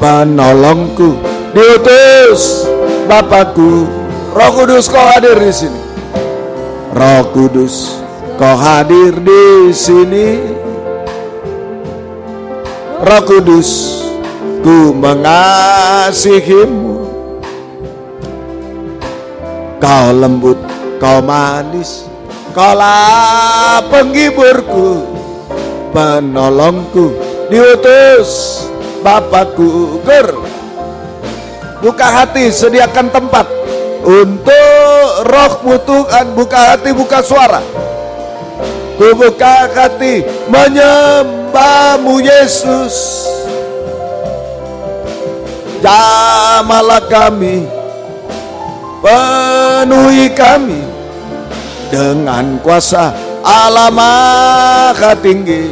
penolongku, diutus Bapakku. Roh Kudus, kau hadir di sini. Roh Kudus, kau hadir di sini. Roh Kudus, ku mengasihimu. Kau lembut, kau manis, kaulah penghiburku, penolongku, diutus Bapakku. Buka hati, sediakan tempat untuk Roh-Mu Tuhan. Buka hati, buka suara. Ku buka hati menyembah-Mu Yesus. Jamahlah kami, penuhi kami dengan kuasa Allah Maha Tinggi.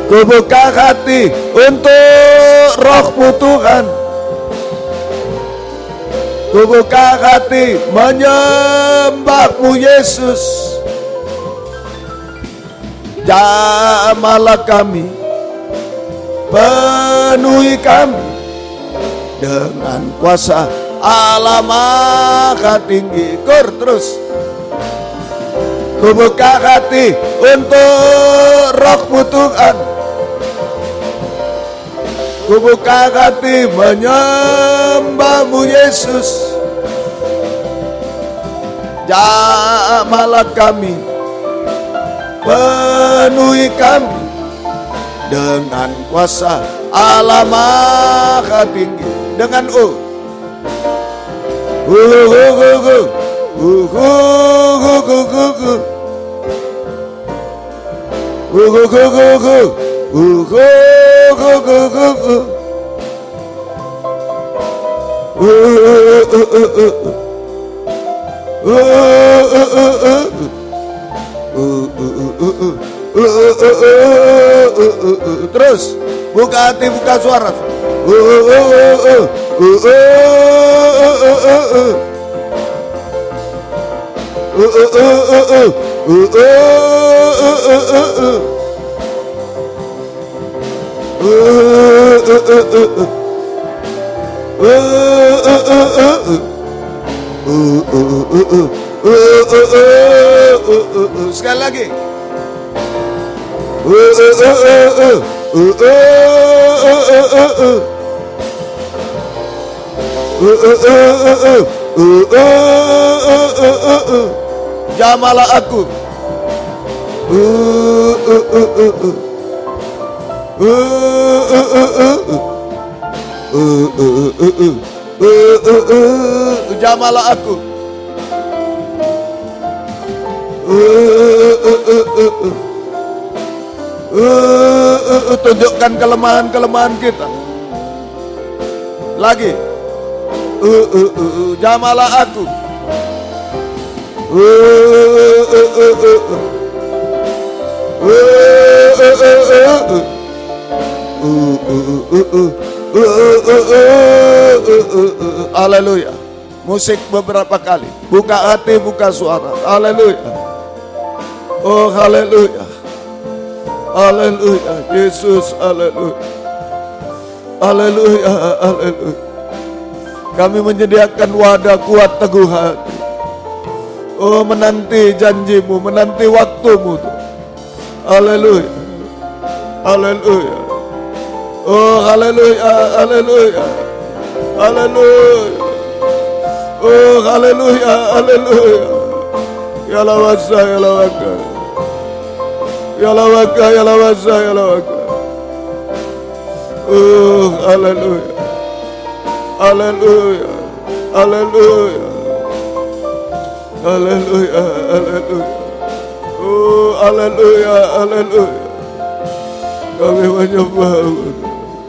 Ku buka hati untuk Roh-Mu Tuhan. Ku buka hati menyembah-Mu Yesus. Jamahlah kami, penuhi kami dengan kuasa Allah Maha Tinggi. Terus. Ku buka hati untuk Roh-Mu Tuhan. Ku buka hati menyembah-Mu Yesus. Jamahlah kami, penuhi kami dengan kuasa Allah Maha Tinggi. Dengan terus buka hati, buka suara. Sekali lagi. Jamahlah aku. Jamahlah aku. Tunjukkan kelemahan-kelemahan kita. Lagi. Jamahlah aku. Haleluya. Musik beberapa kali. Buka hati, buka suara. Haleluya. Oh haleluya. Haleluya. Yesus, haleluya. Haleluya, haleluya. Kami menyediakan wadah kuat teguh hati. Oh menanti janjimu, menanti waktumu. Haleluya. Haleluya. Oh haleluya, haleluya. Haleluya. Oh haleluya, haleluya. Ya lawasa, ya lawaka. Ya lawaka, ya lawasa, ya lawaka. Oh haleluya. Haleluya. Haleluya. Haleluya, haleluya. Oh haleluya, haleluya. Kami menyembah.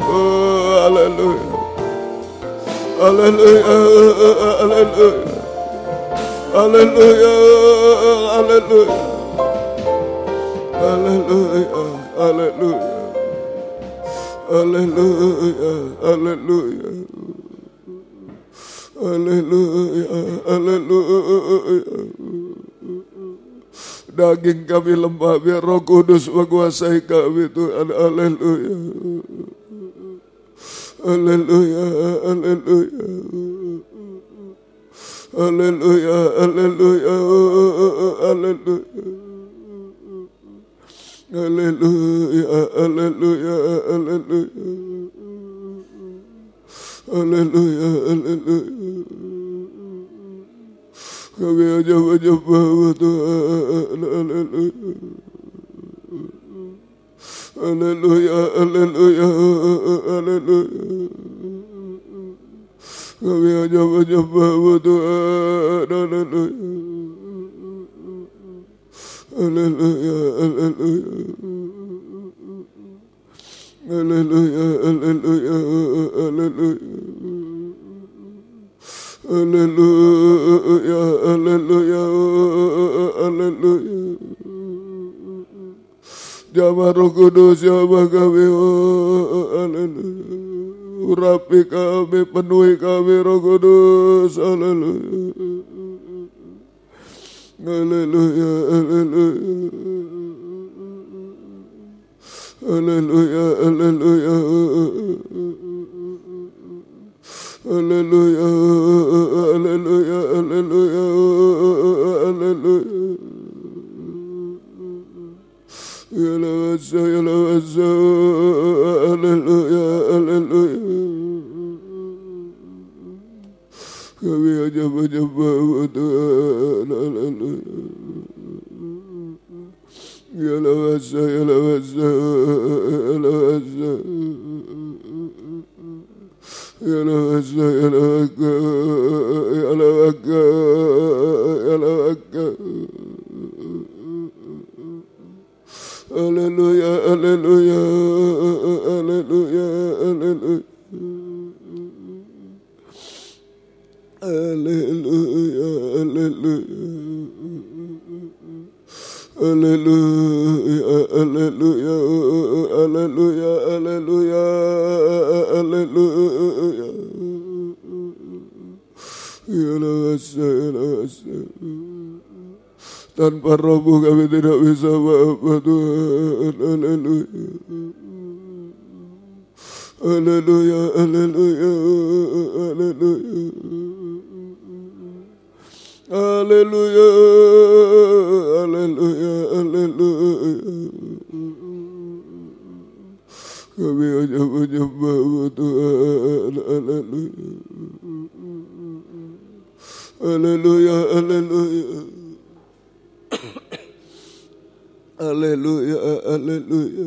Oh haleluya. Haleluya, haleluya. Haleluya, haleluya. Haleluya, haleluya. Haleluya, haleluya. Haleluya, haleluya. Daging kami lemah, biar Roh Kudus menguasai kami Tuhan. Haleluya. Haleluya, haleluya. Haleluya, haleluya, haleluya. Haleluya, haleluya, haleluya. Haleluya, haleluya. Kami hanya menyembah Tuhan. Haleluya. Haleluya, haleluya, haleluya. Kami hanya menyembah Tuhan. Haleluya. Haleluya, haleluya. Haleluya, haleluya, haleluya. Haleluya, haleluya, haleluya. Jamah Roh Kudus, jamah kami, haleluya. Urapi kami, penuhi kami Roh Kudus, haleluya. Haleluya, haleluya. Haleluya, haleluya. Haleluya, haleluya, haleluya, haleluya. Ya lawasa, ya lawasa, haleluya, haleluya. Kami hanya menyembah Tuhan, haleluya. Ya lawasa, ya lawasa, ya lawasa. Ya lawasa, ya lawaka, ya lawaka, ya lawaka. Haleluya, haleluya, haleluya, haleluya. Haleluya, haleluya. Haleluya, haleluya, haleluya, haleluya, haleluya. Ya lawasa, ya lawasa. Tanpa Roh-Mu kami tidak bisa apa-apa Tuhan. Haleluya. Haleluya, haleluya, haleluya. Haleluya, haleluya, haleluya. Kami hanya menyembah Tuhan. Haleluya. Haleluya, haleluya. Haleluya, haleluya.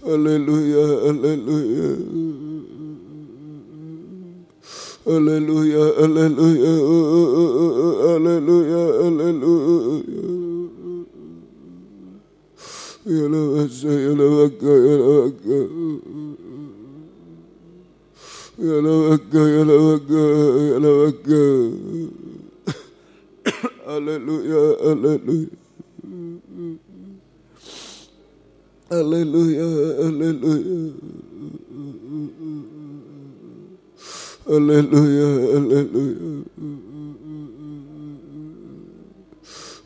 Haleluya, haleluya. Haleluya, haleluya. Haleluya, haleluya. Ya lawasa, ya lawaka, ya lawaka. Ya lawaka, ya lawaka, ya lawaka. Haleluya, haleluya. Haleluya, haleluya. Haleluya, haleluya.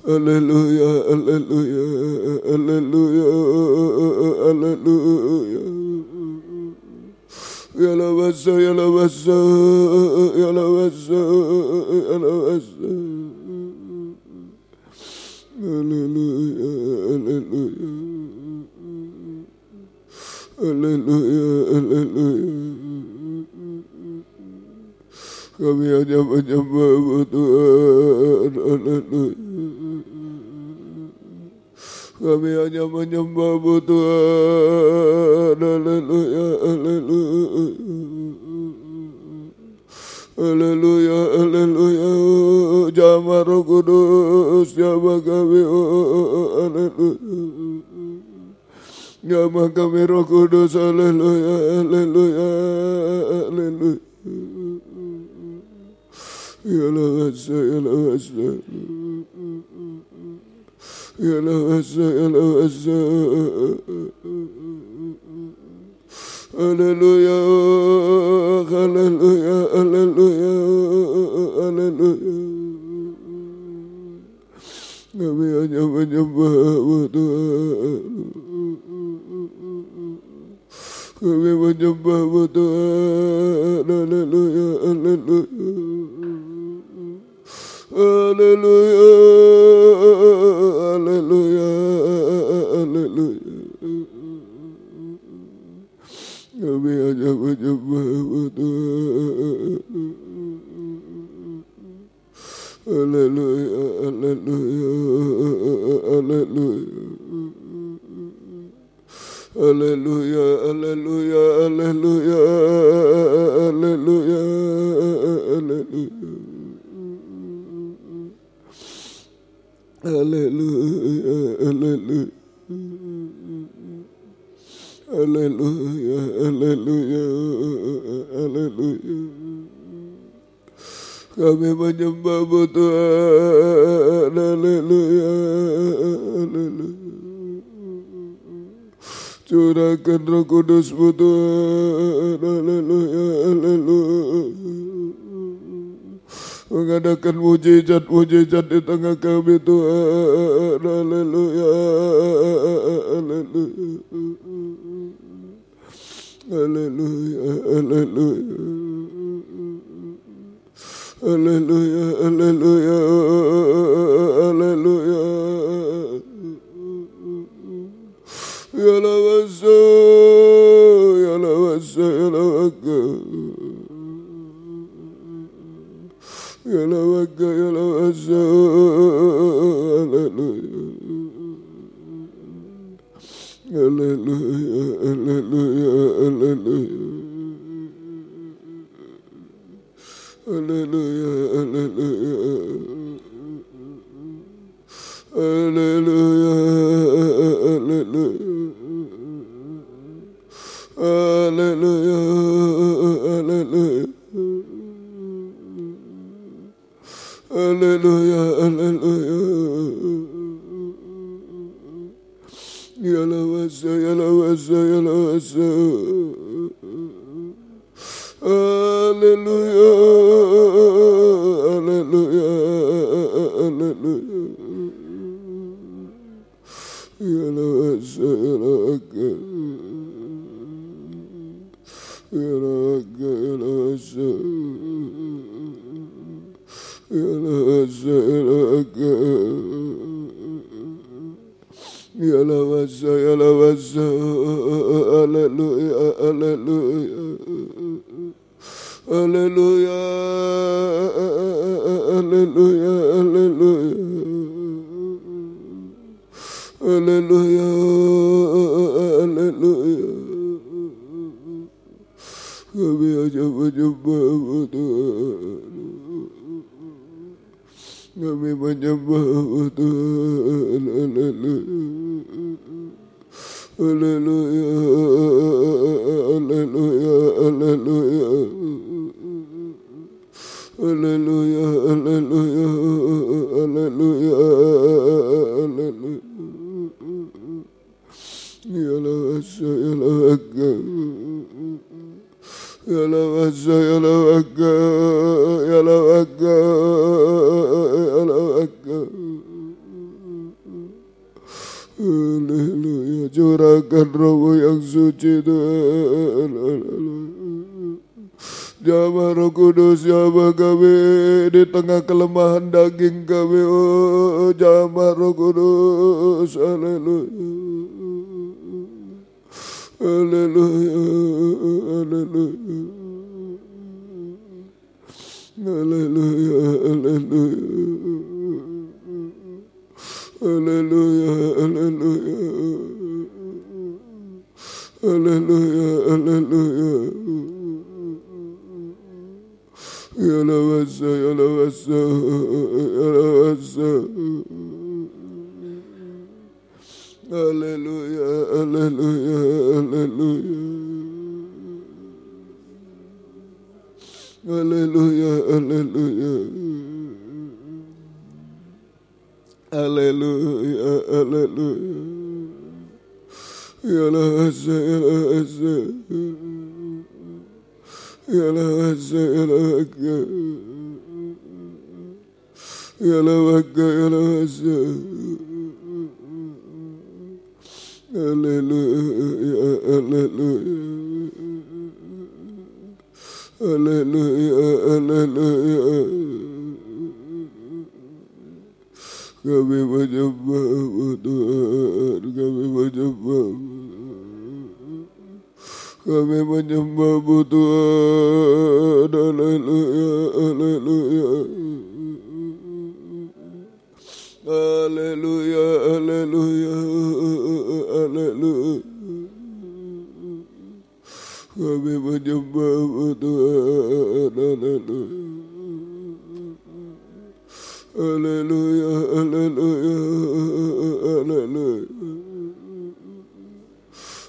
Haleluya, haleluya, haleluya, haleluya. Ya lawasa, ya lawasa, ya lawasa, ya lawasa. Haleluya, haleluya. Haleluya, haleluya. Kami hanya menyembah Tuhan. Haleluya. Kami hanya menyembah Tuhan. Haleluya, haleluya. Haleluya, haleluya. Jamah Roh Kudus, jamah kami. Haleluya. Jamah kami Roh Kudus. Haleluya, haleluya, haleluya. Ya lawasa, ya lawasa. Ya lawasa, ya lawasa. Haleluya, haleluya, haleluya, haleluya. menyembahmu Tuhan. Kami menyembahmu Tuhan. Haleluya, haleluya. Haleluya, haleluya, haleluya. Kami hanya menyembahmu Tuhan. Haleluya, haleluya, haleluya. Haleluya, haleluya, haleluya, haleluya, haleluya. Haleluya, haleluya. Haleluya, haleluya, haleluya. Kami menyembahmu Tuhan. Haleluya, haleluya. Curahkan Roh Kudus-Mu Tuhan. Haleluya, haleluya. Mengadakan mujizat-mujizat di tengah kami Tuhan. Haleluya, haleluya. Haleluya, haleluya. Haleluya, haleluya, haleluya. Ya lawasa, ya lawasa, ya lawaka. Ya lawaka, ya lawasa. Haleluya. Haleluya, haleluya, haleluya. Haleluya, haleluya. Haleluya, haleluya. Haleluya, haleluya. Haleluya, haleluya. Ya lawasa, ya lawasa, ya lawasa. Haleluya, haleluya, haleluya. Ya lawasa, ya lawaka. Ya lawaka, ya lawasa. Ya lawasa, ya lawaka. Ya lawasa, ya lawasa. Haleluya, haleluya. Haleluya, haleluya, haleluya. Haleluya, haleluya. Kami hanya menyembahmu Tuhan. Kami menyembahmu Tuhan. Haleluya. Haleluya, haleluya, haleluya. Haleluya, haleluya, haleluya, haleluya. Ya lawasa, ya lawaka. Ya lawasa, ya lawaka. Ya lawaka, ya lawaka. Haleluya, curahkan Roh-Mu yang suci Tuhan. Jamah Roh Kudus, jamah kami di tengah kelemahan daging kami. Oh, jamah Roh Kudus. Haleluya. Haleluya, haleluya. Haleluya, haleluya. Haleluya, haleluya. Haleluya, haleluya. Ya lawasa, ya lawasa, ya lawasa. Haleluya, haleluya, haleluya. Haleluya, haleluya. Haleluya, haleluya. Ya lawasa, ya lawasa. Ya lawasa, ya lawaka. Ya lawaka, ya lawasa. Haleluya, haleluya. Haleluya, haleluya. Kami menyembah Tuhan, kami menyembah. Kami menyembah Tuhan, haleluya, haleluya. Haleluya, haleluya, haleluya. Kami menyembah Tuhan, haleluya. Haleluya, haleluya, haleluya.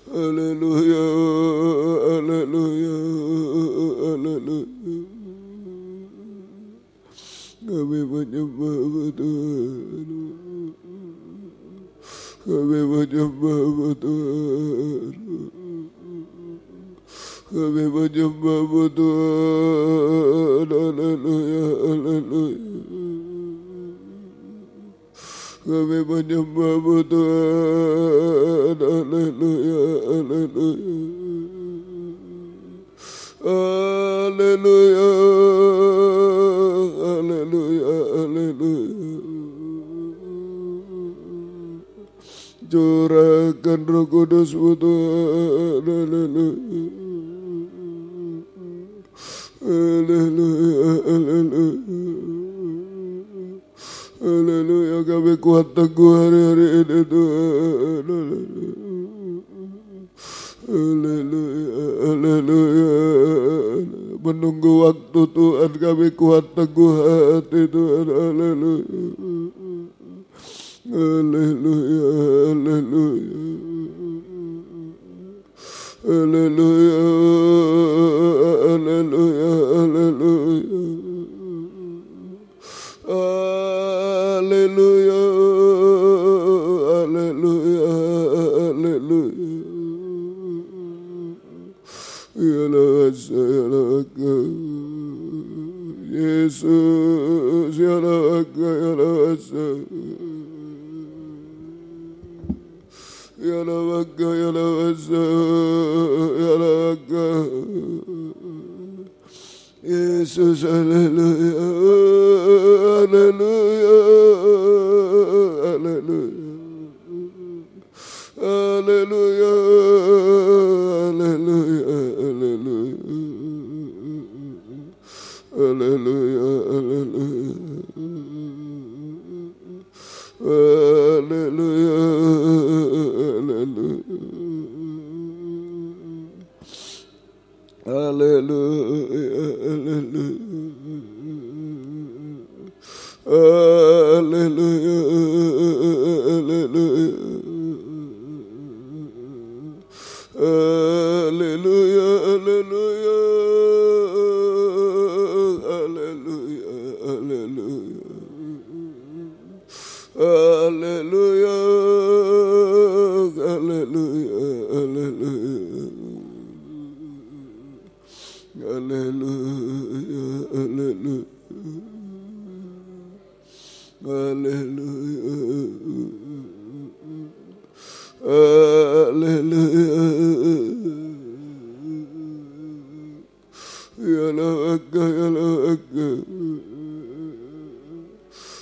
Haleluya, haleluya, haleluya. Kami menyembah Tuhan. Kami menyembah Tuhan. Kami menyembah Tuhan. Haleluya, haleluya. Kami menyembah Tuhan, haleluya, haleluya. Haleluya, haleluya, haleluya. Curahkan Roh Kudus-Mu Tuhan, haleluya. Haleluya, haleluya. Haleluya, kami kuat teguh hari-hari ini Tuhan. Haleluya, haleluya. Menunggu waktu Tuhan, kami kuat teguh hati Tuhan. Haleluya. Haleluya, haleluya. Haleluya, haleluya, haleluya. Haleluya, haleluya, haleluya. Ya Allah, Yesus, ya Allah, ya Allah, ya Allah, ya Allah, ya Allah. Yesus, haleluya, haleluya, haleluya, haleluya, haleluya, haleluya, haleluya, haleluya, haleluya, haleluya, haleluya, haleluya, haleluya, haleluya, haleluya, haleluya, haleluya, haleluya, haleluya. Haleluya, haleluya, haleluya, haleluya.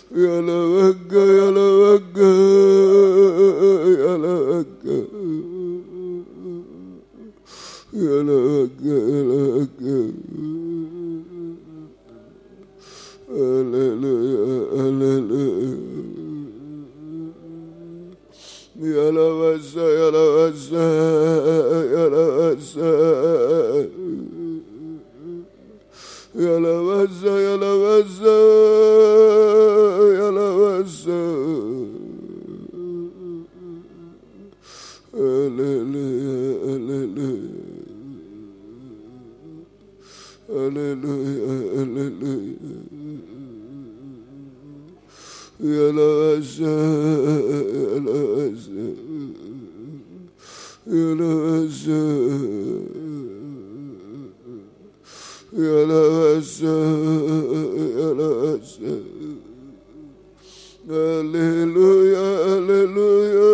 Ya Allah, ya Allah, ya Allah, ya Allah, ya Allah. Ya Allah, ya Allah, haleluya, haleluya. Ya Allah, ya Allah, ya Allah, ya Allah, ya Allah, ya Allah. Haleluya, haleluya. Haleluya, haleluya. Ya Allah, ya Allah, ya Allah, ya Allah, ya Allah. Haleluya, haleluya,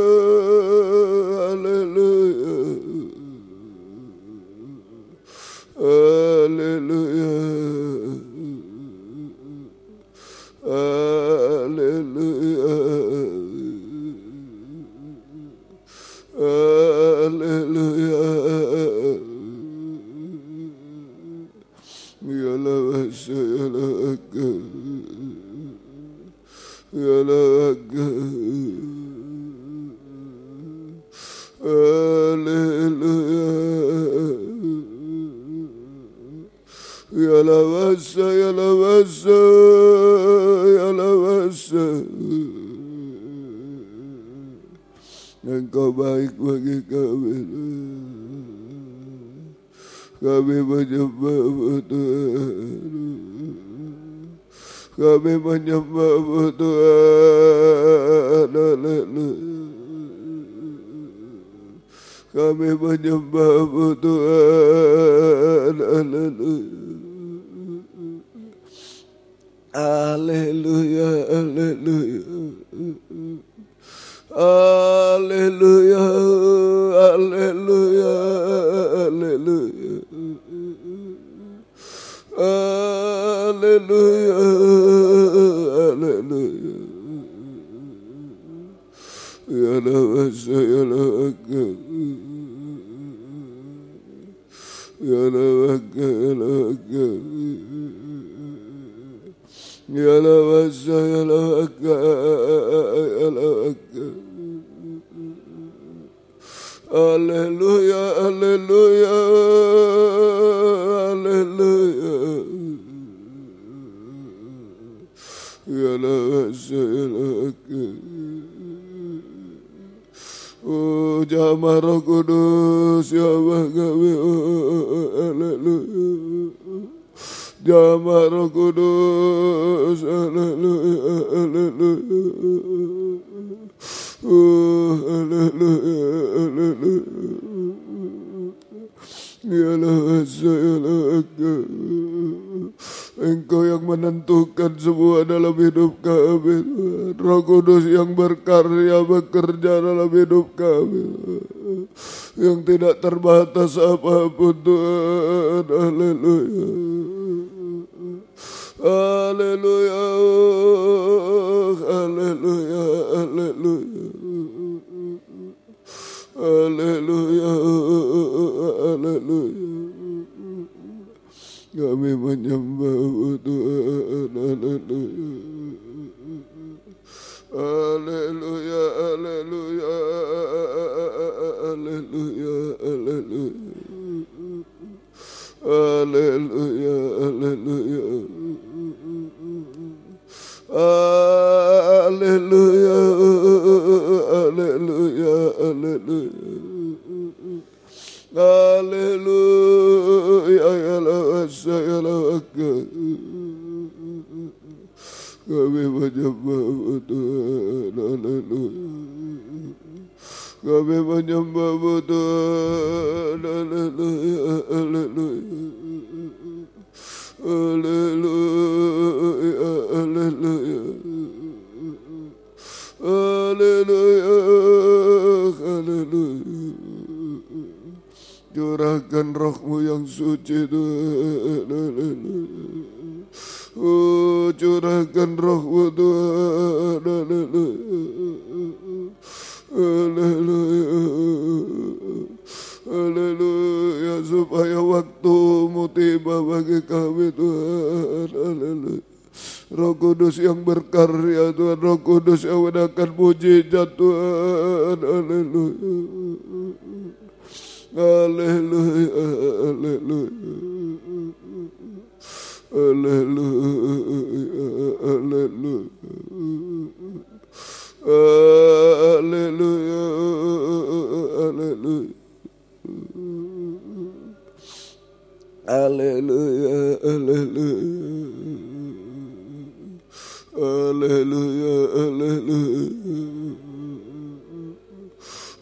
Engkau baik bagi kami. Kami menyembah-Mu Tuhan. Kami menyembah-Mu Tuhan. Kami menyembah-Mu Tuhan. Haleluya, haleluya. Haleluya, haleluya, haleluya. Haleluya, haleluya. Ya lawasa, ya lawaka. Ya lawaka, ya lawaka. Ya lawasa, ya lawaka, ya lawaka. Haleluya, haleluya, haleluya. Ya lawasa, ya lawaka. Oh jamaah Roh Kudus ya kami, haleluya. Jamaah Roh Kudus, haleluya, haleluya. Oh haleluya, haleluya. Ya lawasa, ya lawaka. Engkau yang menentukan semua dalam hidup kami. Roh Kudus yang berkarya bekerja dalam hidup kami. Yang tidak terbatas apapun Tuhan. Haleluya. Haleluya. Haleluya. Haleluya. Haleluya. Haleluya. Kami menyembah Tuhan. Haleluya. Haleluya. Haleluya. Haleluya. Haleluya. Haleluya. Haleluya. Haleluya. Haleluya. Haleluya. Haleluya, ya lawasa, ya lawaka. Kami menyembah-Mu Tuhan, haleluya. Kami menyembah-Mu Tuhan, haleluya, haleluya. Haleluya, haleluya. Haleluya, haleluya. Curahkan Roh-Mu yang suci Tuhan. Oh, curahkan Roh-Mu Tuhan. Haleluya. Haleluya. Supaya waktu-Mu tiba bagi kami Tuhan. Haleluya. Roh Kudus yang berkarya Tuhan. Roh Kudus yang mendakan mujizat Tuhan. Haleluya. Haleluya, haleluya. Haleluya, haleluya. Haleluya, haleluya. Haleluya, haleluya. Haleluya, haleluya.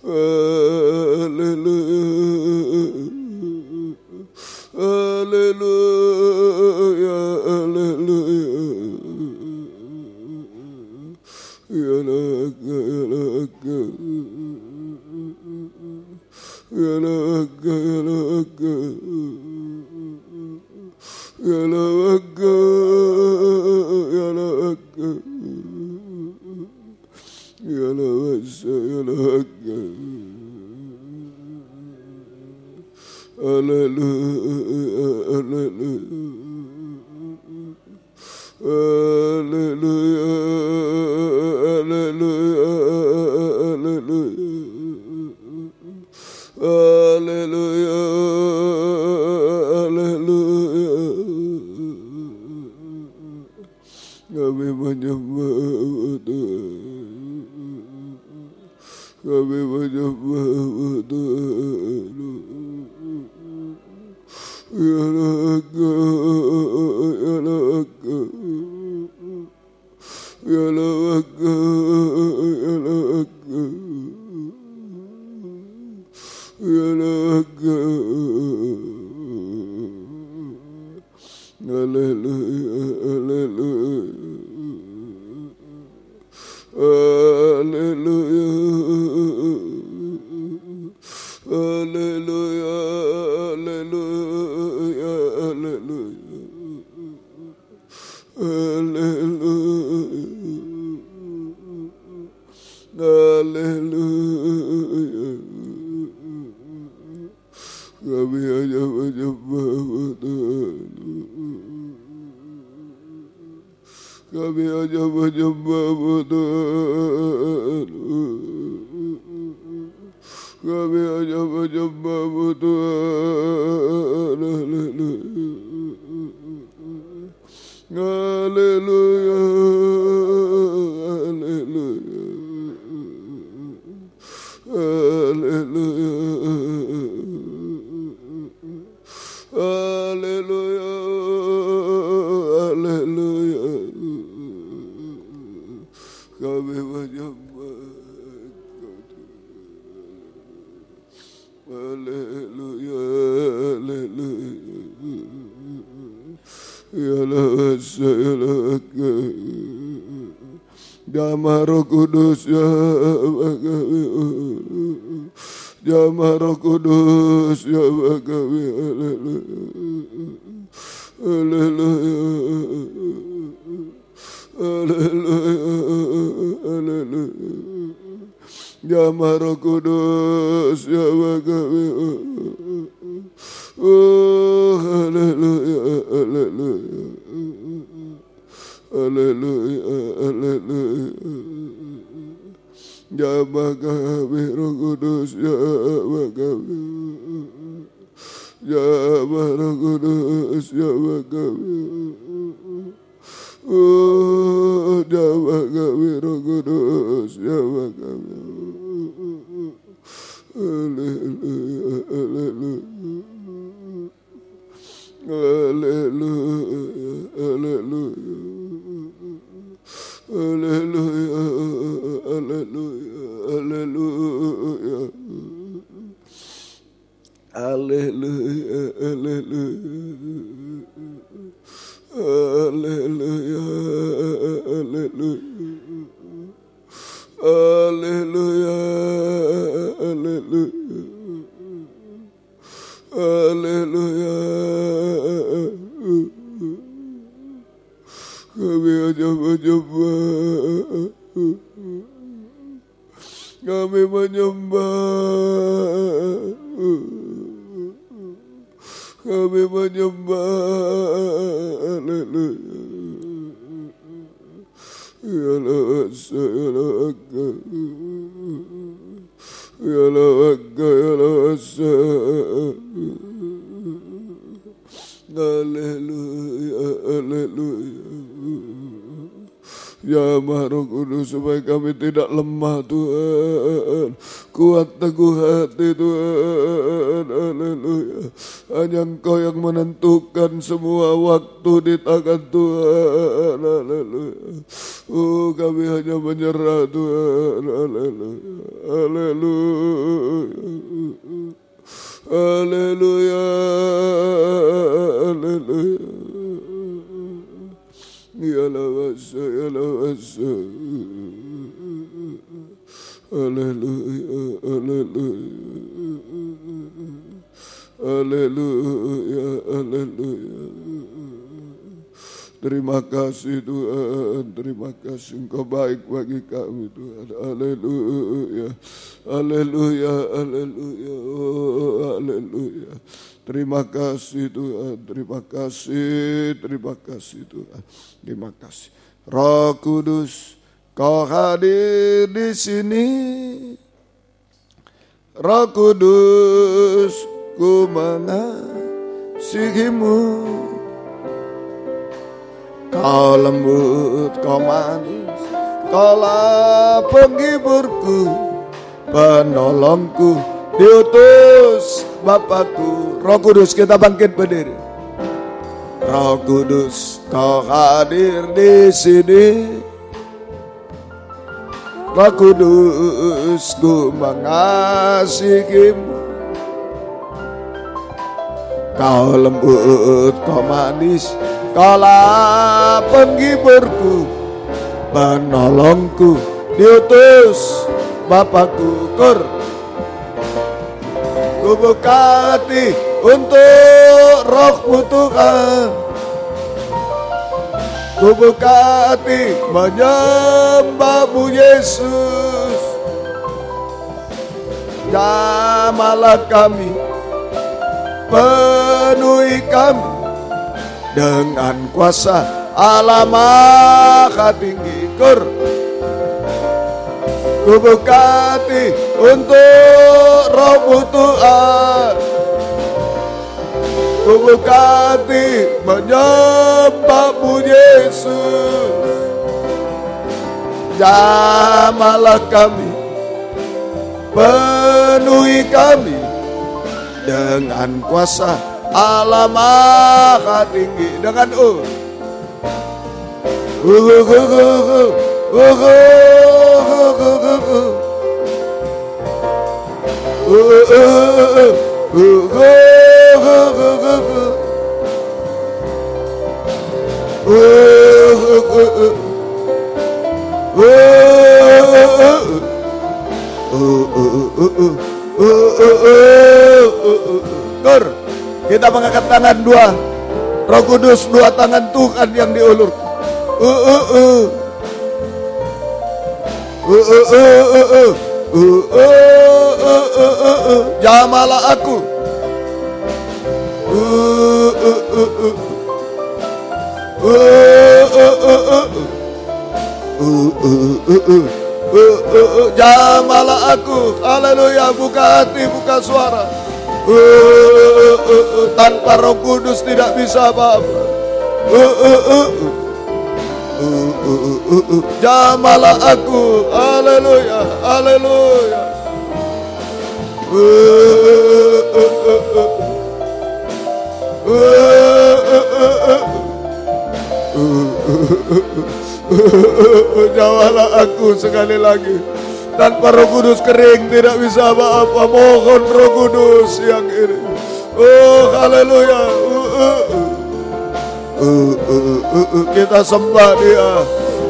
Haleluya. Haleluya. Haleluya. Ya laka, ya laka. Ya laka, ya laka. Kami menyembah Tuhan. Kami menyembah Tuhan. Ya Laka, ya Laka, ya Laka, ya Laka, ya Laka. Haleluya, haleluya, haleluya, haleluya, haleluya, haleluya, haleluya. Kami hanya menyembah Tuhan. Kami hanya menyembah Tuhan. Kami hanya menyembah Tuhan. Haleluya. Haleluya. Haleluya. Haleluya, haleluya. Kami menyembah haleluya, haleluya. Ya Allah, ya Allah. Jamaah Roh Kudus, ya kami. Jamaah Roh Kudus, ya kami. Haleluya, haleluya, haleluya. Jamaah Roh Kudus, ya kami. Oh, haleluya, haleluya, haleluya, haleluya. Jamaah kami Roh Kudus, jamaah kami. Jamaah Roh Kudus, jamaah kami. Oh, jamaah kami Roh Kudus, jamaah kami. Haleluya, haleluya. Haleluya, haleluya. Haleluya, haleluya, haleluya. Haleluya, haleluya. Haleluya, haleluya. Haleluya, haleluya. Haleluya. Kami hanya menyembah. Kami menyembah. Kami menyembah. Haleluya. Ya Allah, ya Allah, ya Allah, ya Allah. Haleluya, haleluya. Ya Roh Kudus, supaya kami tidak lemah Tuhan. Kuat teguh hati Tuhan. Haleluya. Hanya Engkau yang menentukan semua waktu di tangan Tuhan. Haleluya. Oh, kami hanya menyerah Tuhan. Haleluya. Haleluya. Haleluya. Haleluya. Ya lawasa, ya lawasa. Haleluya, haleluya. haleluya, haleluya. Terima kasih Tuhan, terima kasih Engkau baik bagi kami Tuhan. Haleluya, haleluya, haleluya, haleluya. Terima kasih Tuhan, terima kasih Tuhan, terima kasih. Roh Kudus, Kau hadir di sini. Roh Kudus, ku mengasihimu. Kau lembut, kau manis, kaulah penghiburku, penolongku, diutus Bapakku. Roh Kudus, kita bangkit berdiri. Roh Kudus, Kau hadir di sini. Roh Kudus, ku mengasihimu. Kau lembut, kau manis, kaulah penghiburku, penolongku, diutus Bapakku. Kur, ku buka hati untuk Roh-Mu Tuhan. Ku buka hati menyembah-Mu Yesus. Jamahlah kami, penuhi kami dengan kuasa Allah Maha Tinggi. Kur, ku buka hati untuk Roh-Mu Tuhan. Ku buka hati menyembah-Mu Yesus. Jamahlah kami, penuhi kami dengan kuasa Allah Maha Tinggi. Dengan kita mengangkat tangan dua. Roh Kudus, dua tangan Tuhan yang diulurkan. Jamahlah aku. Jamahlah aku. Haleluya. Buka hati, buka suara. Tanpa Roh Kudus tidak bisa apa-apa. Jamahlah aku. Haleluya, haleluya. Jamahlah aku sekali lagi. Tanpa Roh Kudus kering tidak bisa apa-apa. Mohon Roh Kudus yang ini. Oh haleluya. Kita sembah Dia.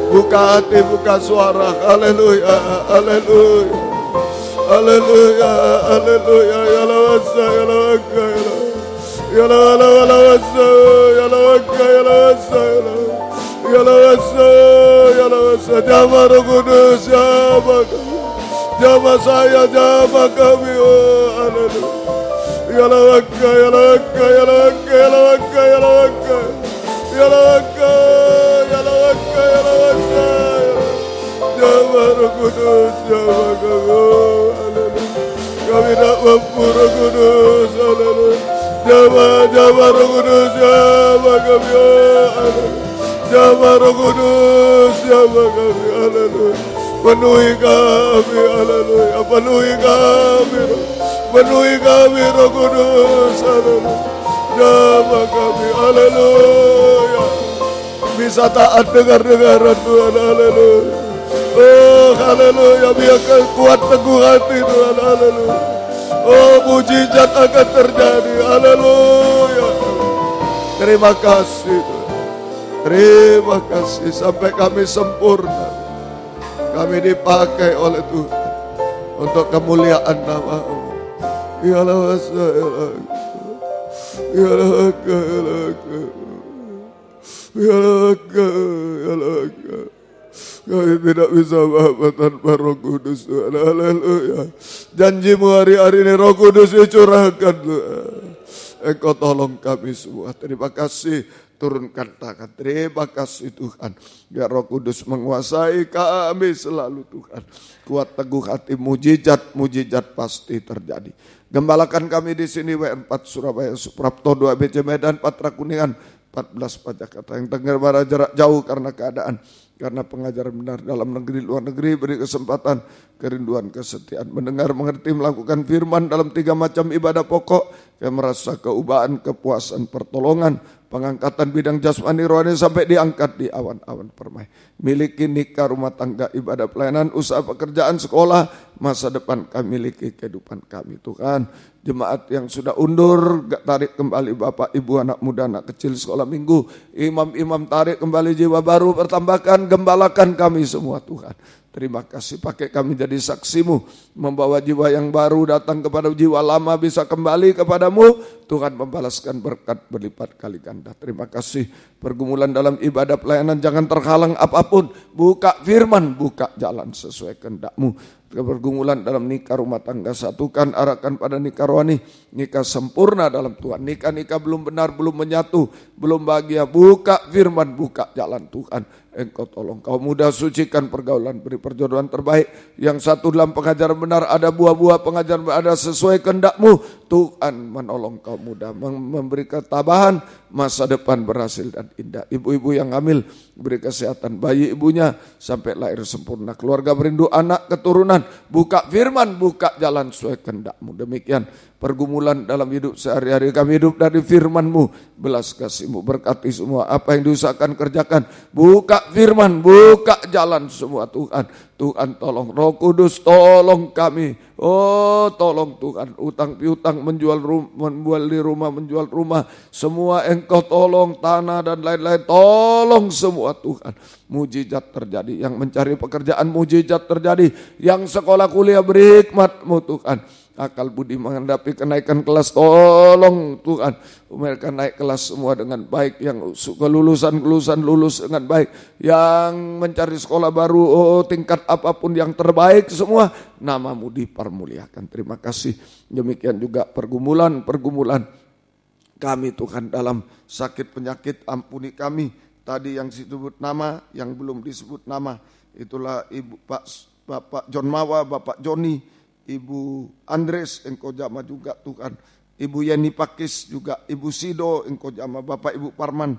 Buka hati, buka suara. Haleluya, haleluya, haleluya, haleluya. Ya lawasa, ya lawaka, ya lawasa, ya lawaka, ya lawasa, ya lawasa, ya lawasa. Jamah Roh Kudus, jamah kami, jamah saya, jamah kami. Oh haleluya. Ya lawaka, ya lawaka, ya lawaka, ya lawaka, ya lawaka. Ya lawaka, ya lawaka, ya lawaka. Jamah Roh Kudus, jamah kami. Haleluya. Kami tak mampu Roh Kudus. Haleluya. Jamah Roh Kudus, jamah kami. Haleluya. Jamah Roh Kudus, jamah kami. Haleluya. Penuhi kami. Haleluya. Penuhi kami. Penuhi kami Roh Kudus. Haleluya. Jamah kami. Haleluya. Bisa taat dengar-dengaran Tuhan. Haleluya. Oh haleluya. Biar kuat teguh hati Tuhan. Haleluya. Oh mujizat akan terjadi. Haleluya. Terima kasih Tuhan. Terima kasih. Sampai kami sempurna, kami dipakai oleh Tuhan untuk kemuliaan nama-Mu. Ya Allah, Ya laka, ya laka. Ya laka, ya laka. Kami tidak bisa Bapa tanpa Roh Kudus Tuhan. Haleluya. Janjimu hari-hari ini Roh Kudus dicurahkan Tuhan. Engkau tolong kami semua. Terima kasih. Turunkan tangan. Terima kasih Tuhan. Biar Roh Kudus menguasai kami selalu Tuhan. Kuat teguh hati, mujizat pasti terjadi. Gembalakan kami di sini W4 Surabaya, Suprapto 2 BC Medan, Patra Kuningan, 14 Pajakarta yang tengah barat jarak jauh karena keadaan. Karena pengajaran benar dalam negeri, luar negeri, beri kesempatan, kerinduan, kesetiaan, mendengar, mengerti, melakukan firman dalam 3 macam ibadah pokok, yang merasa keubaan, kepuasan, pertolongan, pengangkatan bidang jasmani rohani sampai diangkat di awan-awan permai. Miliki nikah, rumah tangga, ibadah pelayanan, usaha pekerjaan, sekolah, masa depan kami miliki kehidupan kami Tuhan. Jemaat yang sudah undur, tarik kembali Bapak, Ibu, anak muda, anak kecil, sekolah minggu. Imam-imam tarik kembali jiwa baru, pertambahkan, gembalakan kami semua Tuhan. Terima kasih, pakai kami jadi saksimu, membawa jiwa yang baru datang kepada jiwa lama bisa kembali kepadamu. Tuhan membalaskan berkat berlipat kali ganda. Terima kasih, pergumulan dalam ibadah pelayanan jangan terhalang apapun. Buka firman, buka jalan sesuai kehendak-Mu. Pergumulan dalam nikah rumah tangga, satukan, arahkan pada nikah rohani, nikah sempurna dalam Tuhan. Nikah belum benar, belum menyatu, belum bahagia. Buka firman, buka jalan Tuhan. Engkau tolong kaum muda, sucikan pergaulan, beri perjodohan terbaik. Yang satu dalam pengajaran benar, ada buah-buah pengajaran ada sesuai kehendak-Mu. Tuhan menolong kaum muda, memberi ketabahan, masa depan berhasil dan indah. Ibu-ibu yang hamil, beri kesehatan bayi ibunya sampai lahir sempurna. Keluarga merindu anak keturunan, buka firman, buka jalan sesuai kehendak-Mu. Demikian pergumulan dalam hidup sehari-hari kami hidup dari firman-Mu, belas kasih-Mu, berkati semua apa yang diusahakan kerjakan, buka firman, buka jalan semua Tuhan. Tuhan tolong, Roh Kudus tolong kami. Oh tolong Tuhan, utang piutang, menjual rumah, menjual rumah, semua Engkau tolong, tanah dan lain-lain, tolong semua Tuhan. Mujizat terjadi, yang mencari pekerjaan mujizat terjadi, yang sekolah kuliah beri hikmat-Mu Tuhan. Akal budi menghadapi kenaikan kelas, tolong Tuhan. Mereka naik kelas semua dengan baik, yang kelulusan lulus dengan baik, yang mencari sekolah baru, oh tingkat apapun yang terbaik semua, nama-Mu dipermuliakan. Terima kasih. Demikian juga pergumulan kami Tuhan dalam sakit penyakit, ampuni kami. Tadi yang disebut nama, yang belum disebut nama, itulah Ibu Bapak John Mawa, Bapak Joni, Ibu Andres, Engkau jama juga Tuhan. Ibu Yeni Pakis juga, Ibu Sido, Engkau jama. Bapak Ibu Parman,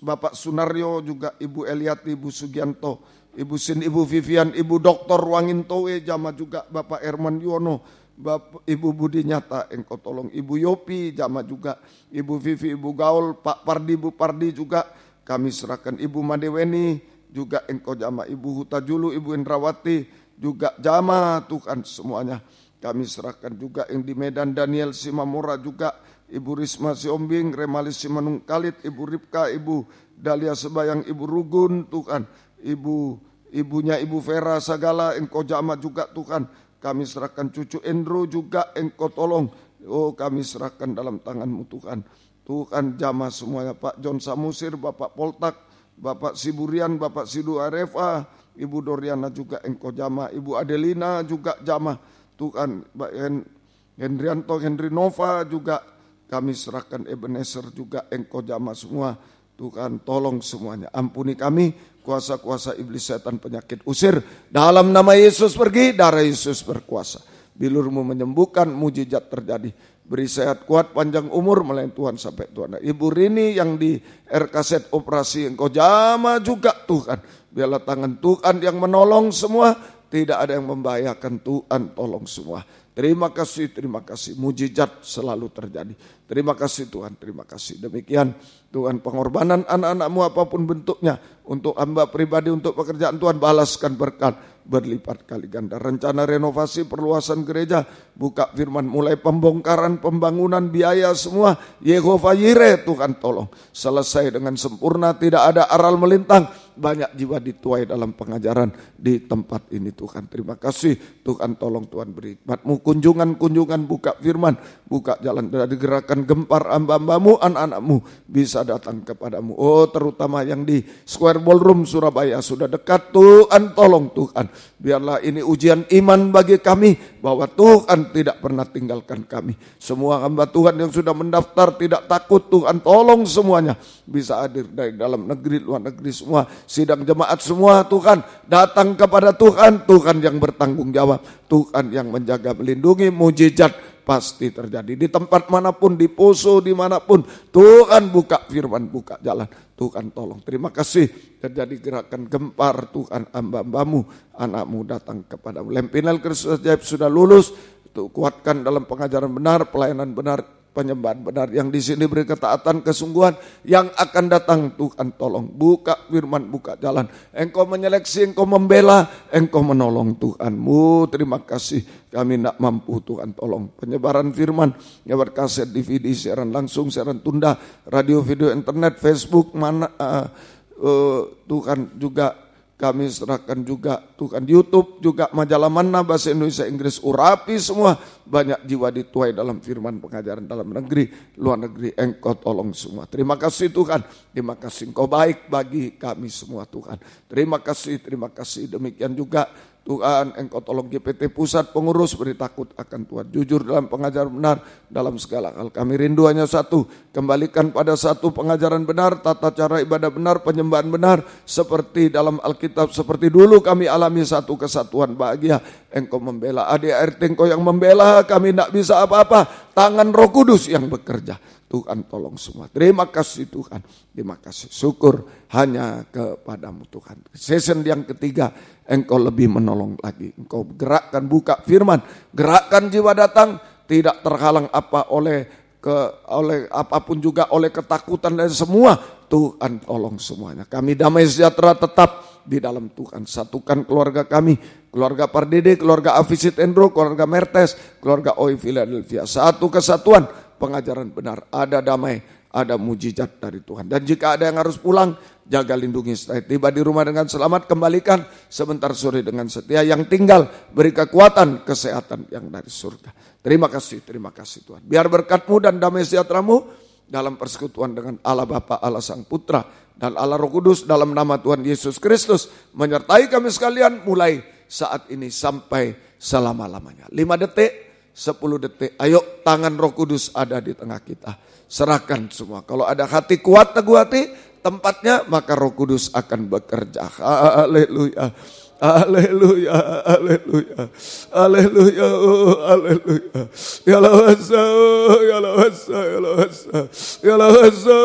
Bapak Sunaryo juga, Ibu Eliati, Ibu Sugianto, Ibu Sin, Ibu Vivian, Ibu Dr. Wangintowe jama juga. Bapak Herman Yono, Ibu Budi Nyata, Engkau tolong. Ibu Yopi jama juga. Ibu Vivi, Ibu Gaul, Pak Pardi, Ibu Pardi juga kami serahkan. Ibu Madeweni juga Engkau jama. Ibu Huta Julu, Ibu Indrawati juga jama Tuhan semuanya. Kami serahkan juga yang di Medan, Daniel Simamora juga, Ibu Risma Siombing, Remalis Simanungkalit, Ibu Ripka, Ibu Dahlia Sebayang, Ibu Rugun Tuhan, ibunya Ibu Vera Sagala, Engkau jama juga Tuhan. Kami serahkan cucu Endro juga, Engkau tolong. Oh kami serahkan dalam tangan-Mu Tuhan. Tuhan jama semuanya, Pak John Samusir, Bapak Poltak, Bapak Siburian, Bapak Sidu Arefa, Ibu Doriana juga Engkau jama, Ibu Adelina juga jama Tuhan. Hendrianto, Henry Nova juga kami serahkan. Ebenezer juga Engkau jama semua. Tuhan tolong semuanya, ampuni kami, kuasa-kuasa iblis, setan, penyakit usir. Dalam nama Yesus pergi, darah Yesus berkuasa. Bilur-Mu menyembuhkan, mujizat terjadi. Beri sehat kuat, panjang umur melayani Tuhan sampai Tuhan. Ibu Rini yang di RKZ operasi, Engkau jama juga Tuhan. Biarlah tangan Tuhan yang menolong semua, tidak ada yang membahayakan, Tuhan tolong semua. Terima kasih, mujizat selalu terjadi. Terima kasih Tuhan, terima kasih. Demikian Tuhan, pengorbanan anak-anak-Mu apapun bentuknya, untuk hamba pribadi, untuk pekerjaan Tuhan, balaskan berkat berlipat kali ganda. Rencana renovasi, perluasan gereja, buka firman, mulai pembongkaran, pembangunan, biaya semua, Yehova Yireh Tuhan tolong. Selesai dengan sempurna, tidak ada aral melintang. banyak jiwa dituai dalam pengajaran di tempat ini Tuhan. Terima kasih Tuhan, tolong Tuhan beri hikmat-Mu, kunjungan buka firman, buka jalan dari gerakan gempar hamba-Hamba-Mu, anak-anak-Mu bisa datang kepadamu. Oh, terutama yang di Square Ballroom Surabaya sudah dekat, Tuhan tolong Tuhan. Biarlah ini ujian iman bagi kami bahwa Tuhan tidak pernah tinggalkan kami. Semua hamba Tuhan yang sudah mendaftar tidak takut, Tuhan tolong semuanya bisa hadir dari dalam negeri, luar negeri, semua sidang jemaat semua Tuhan datang kepada Tuhan. Tuhan yang bertanggung jawab, Tuhan yang menjaga, melindungi, mujizat pasti terjadi di tempat manapun, di poso dimanapun. Tuhan buka firman, buka jalan. Tuhan tolong. Terima kasih terjadi gerakan gempar Tuhan, hamba-Hamba-Mu, anak-Mu datang kepadamu. Lempinal Kristus ajaib sudah lulus, itu kuatkan dalam pengajaran benar, pelayanan benar, penyembahan benar, yang di sini beri ketaatan, kesungguhan, yang akan datang Tuhan tolong, buka firman, buka jalan. Engkau menyeleksi, Engkau membela, Engkau menolong Tuhan-Mu. Terima kasih, kami tidak mampu, Tuhan tolong. Penyebaran firman, nyebar kaset, DVD, siaran langsung, siaran tunda, radio, video, internet, Facebook, Tuhan juga kami serahkan juga Tuhan, YouTube juga, majalah Mana, bahasa Indonesia, Inggris, urapi semua. Banyak jiwa dituai dalam firman pengajaran dalam negeri, luar negeri. Engkau tolong semua. Terima kasih Tuhan. Terima kasih Engkau baik bagi kami semua Tuhan. Terima kasih, terima kasih. Demikian juga Tuhan, Engkau tolong GPT pusat pengurus, beri takut akan Tuhan, jujur dalam pengajaran benar dalam segala hal. Kami rindu hanya satu, kembalikan pada satu pengajaran benar, tata cara ibadah benar, penyembahan benar, seperti dalam Alkitab, seperti dulu kami alami satu kesatuan bahagia. Engkau membela ADART, Engkau yang membela, kami tidak bisa apa-apa, tangan Roh Kudus yang bekerja. Tuhan tolong semua. Terima kasih Tuhan. Terima kasih. Syukur hanya kepadamu Tuhan. Season yang ketiga, Engkau lebih menolong lagi. Engkau gerakkan, buka firman, gerakkan jiwa datang, tidak terhalang apa oleh apapun juga, oleh ketakutan dan semua. Tuhan tolong semuanya. Kami damai sejahtera tetap di dalam Tuhan. Satukan keluarga kami, keluarga Pardede, keluarga Avisit Endro, keluarga Mertes, keluarga Oi Philadelphia. Satu kesatuan, pengajaran benar, ada damai, ada mujizat dari Tuhan. Dan jika ada yang harus pulang, jaga lindungi setelah tiba di rumah dengan selamat, kembalikan sebentar sore dengan setia. Yang tinggal beri kekuatan, kesehatan yang dari surga. Terima kasih Tuhan. Biar berkat-Mu dan damai sejahtera-Mu dalam persekutuan dengan Allah Bapa, Allah Sang Putra, dan Allah Roh Kudus dalam nama Tuhan Yesus Kristus menyertai kami sekalian mulai saat ini sampai selama-lamanya. 5 detik, 10 detik, ayo tangan Roh Kudus ada di tengah kita. Serahkan semua. Kalau ada hati kuat, teguh hati tempatnya, maka Roh Kudus akan bekerja. Haleluya. Haleluya, haleluya, haleluya, haleluya. Ya lawasa, ya lawasa, ya lawasa, ya lawasa.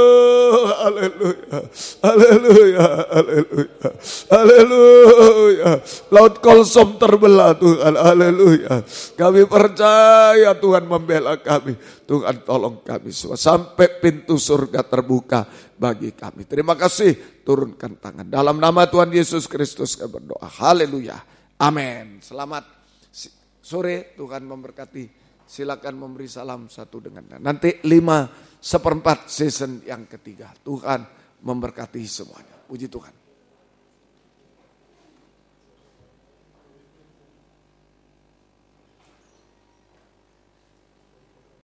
Haleluya, haleluya, haleluya, haleluya. Laut Kolsom terbelah Tuhan, haleluya. Kami percaya Tuhan membela kami. Tuhan tolong kami semua sampai pintu surga terbuka bagi kami. Terima kasih, turunkan tangan. Dalam nama Tuhan Yesus Kristus kami berdoa. Haleluya. Amin. Selamat sore, Tuhan memberkati. Silakan memberi salam satu dengan lain. Nanti 5/4 season yang ketiga. Tuhan memberkati semuanya. Puji Tuhan.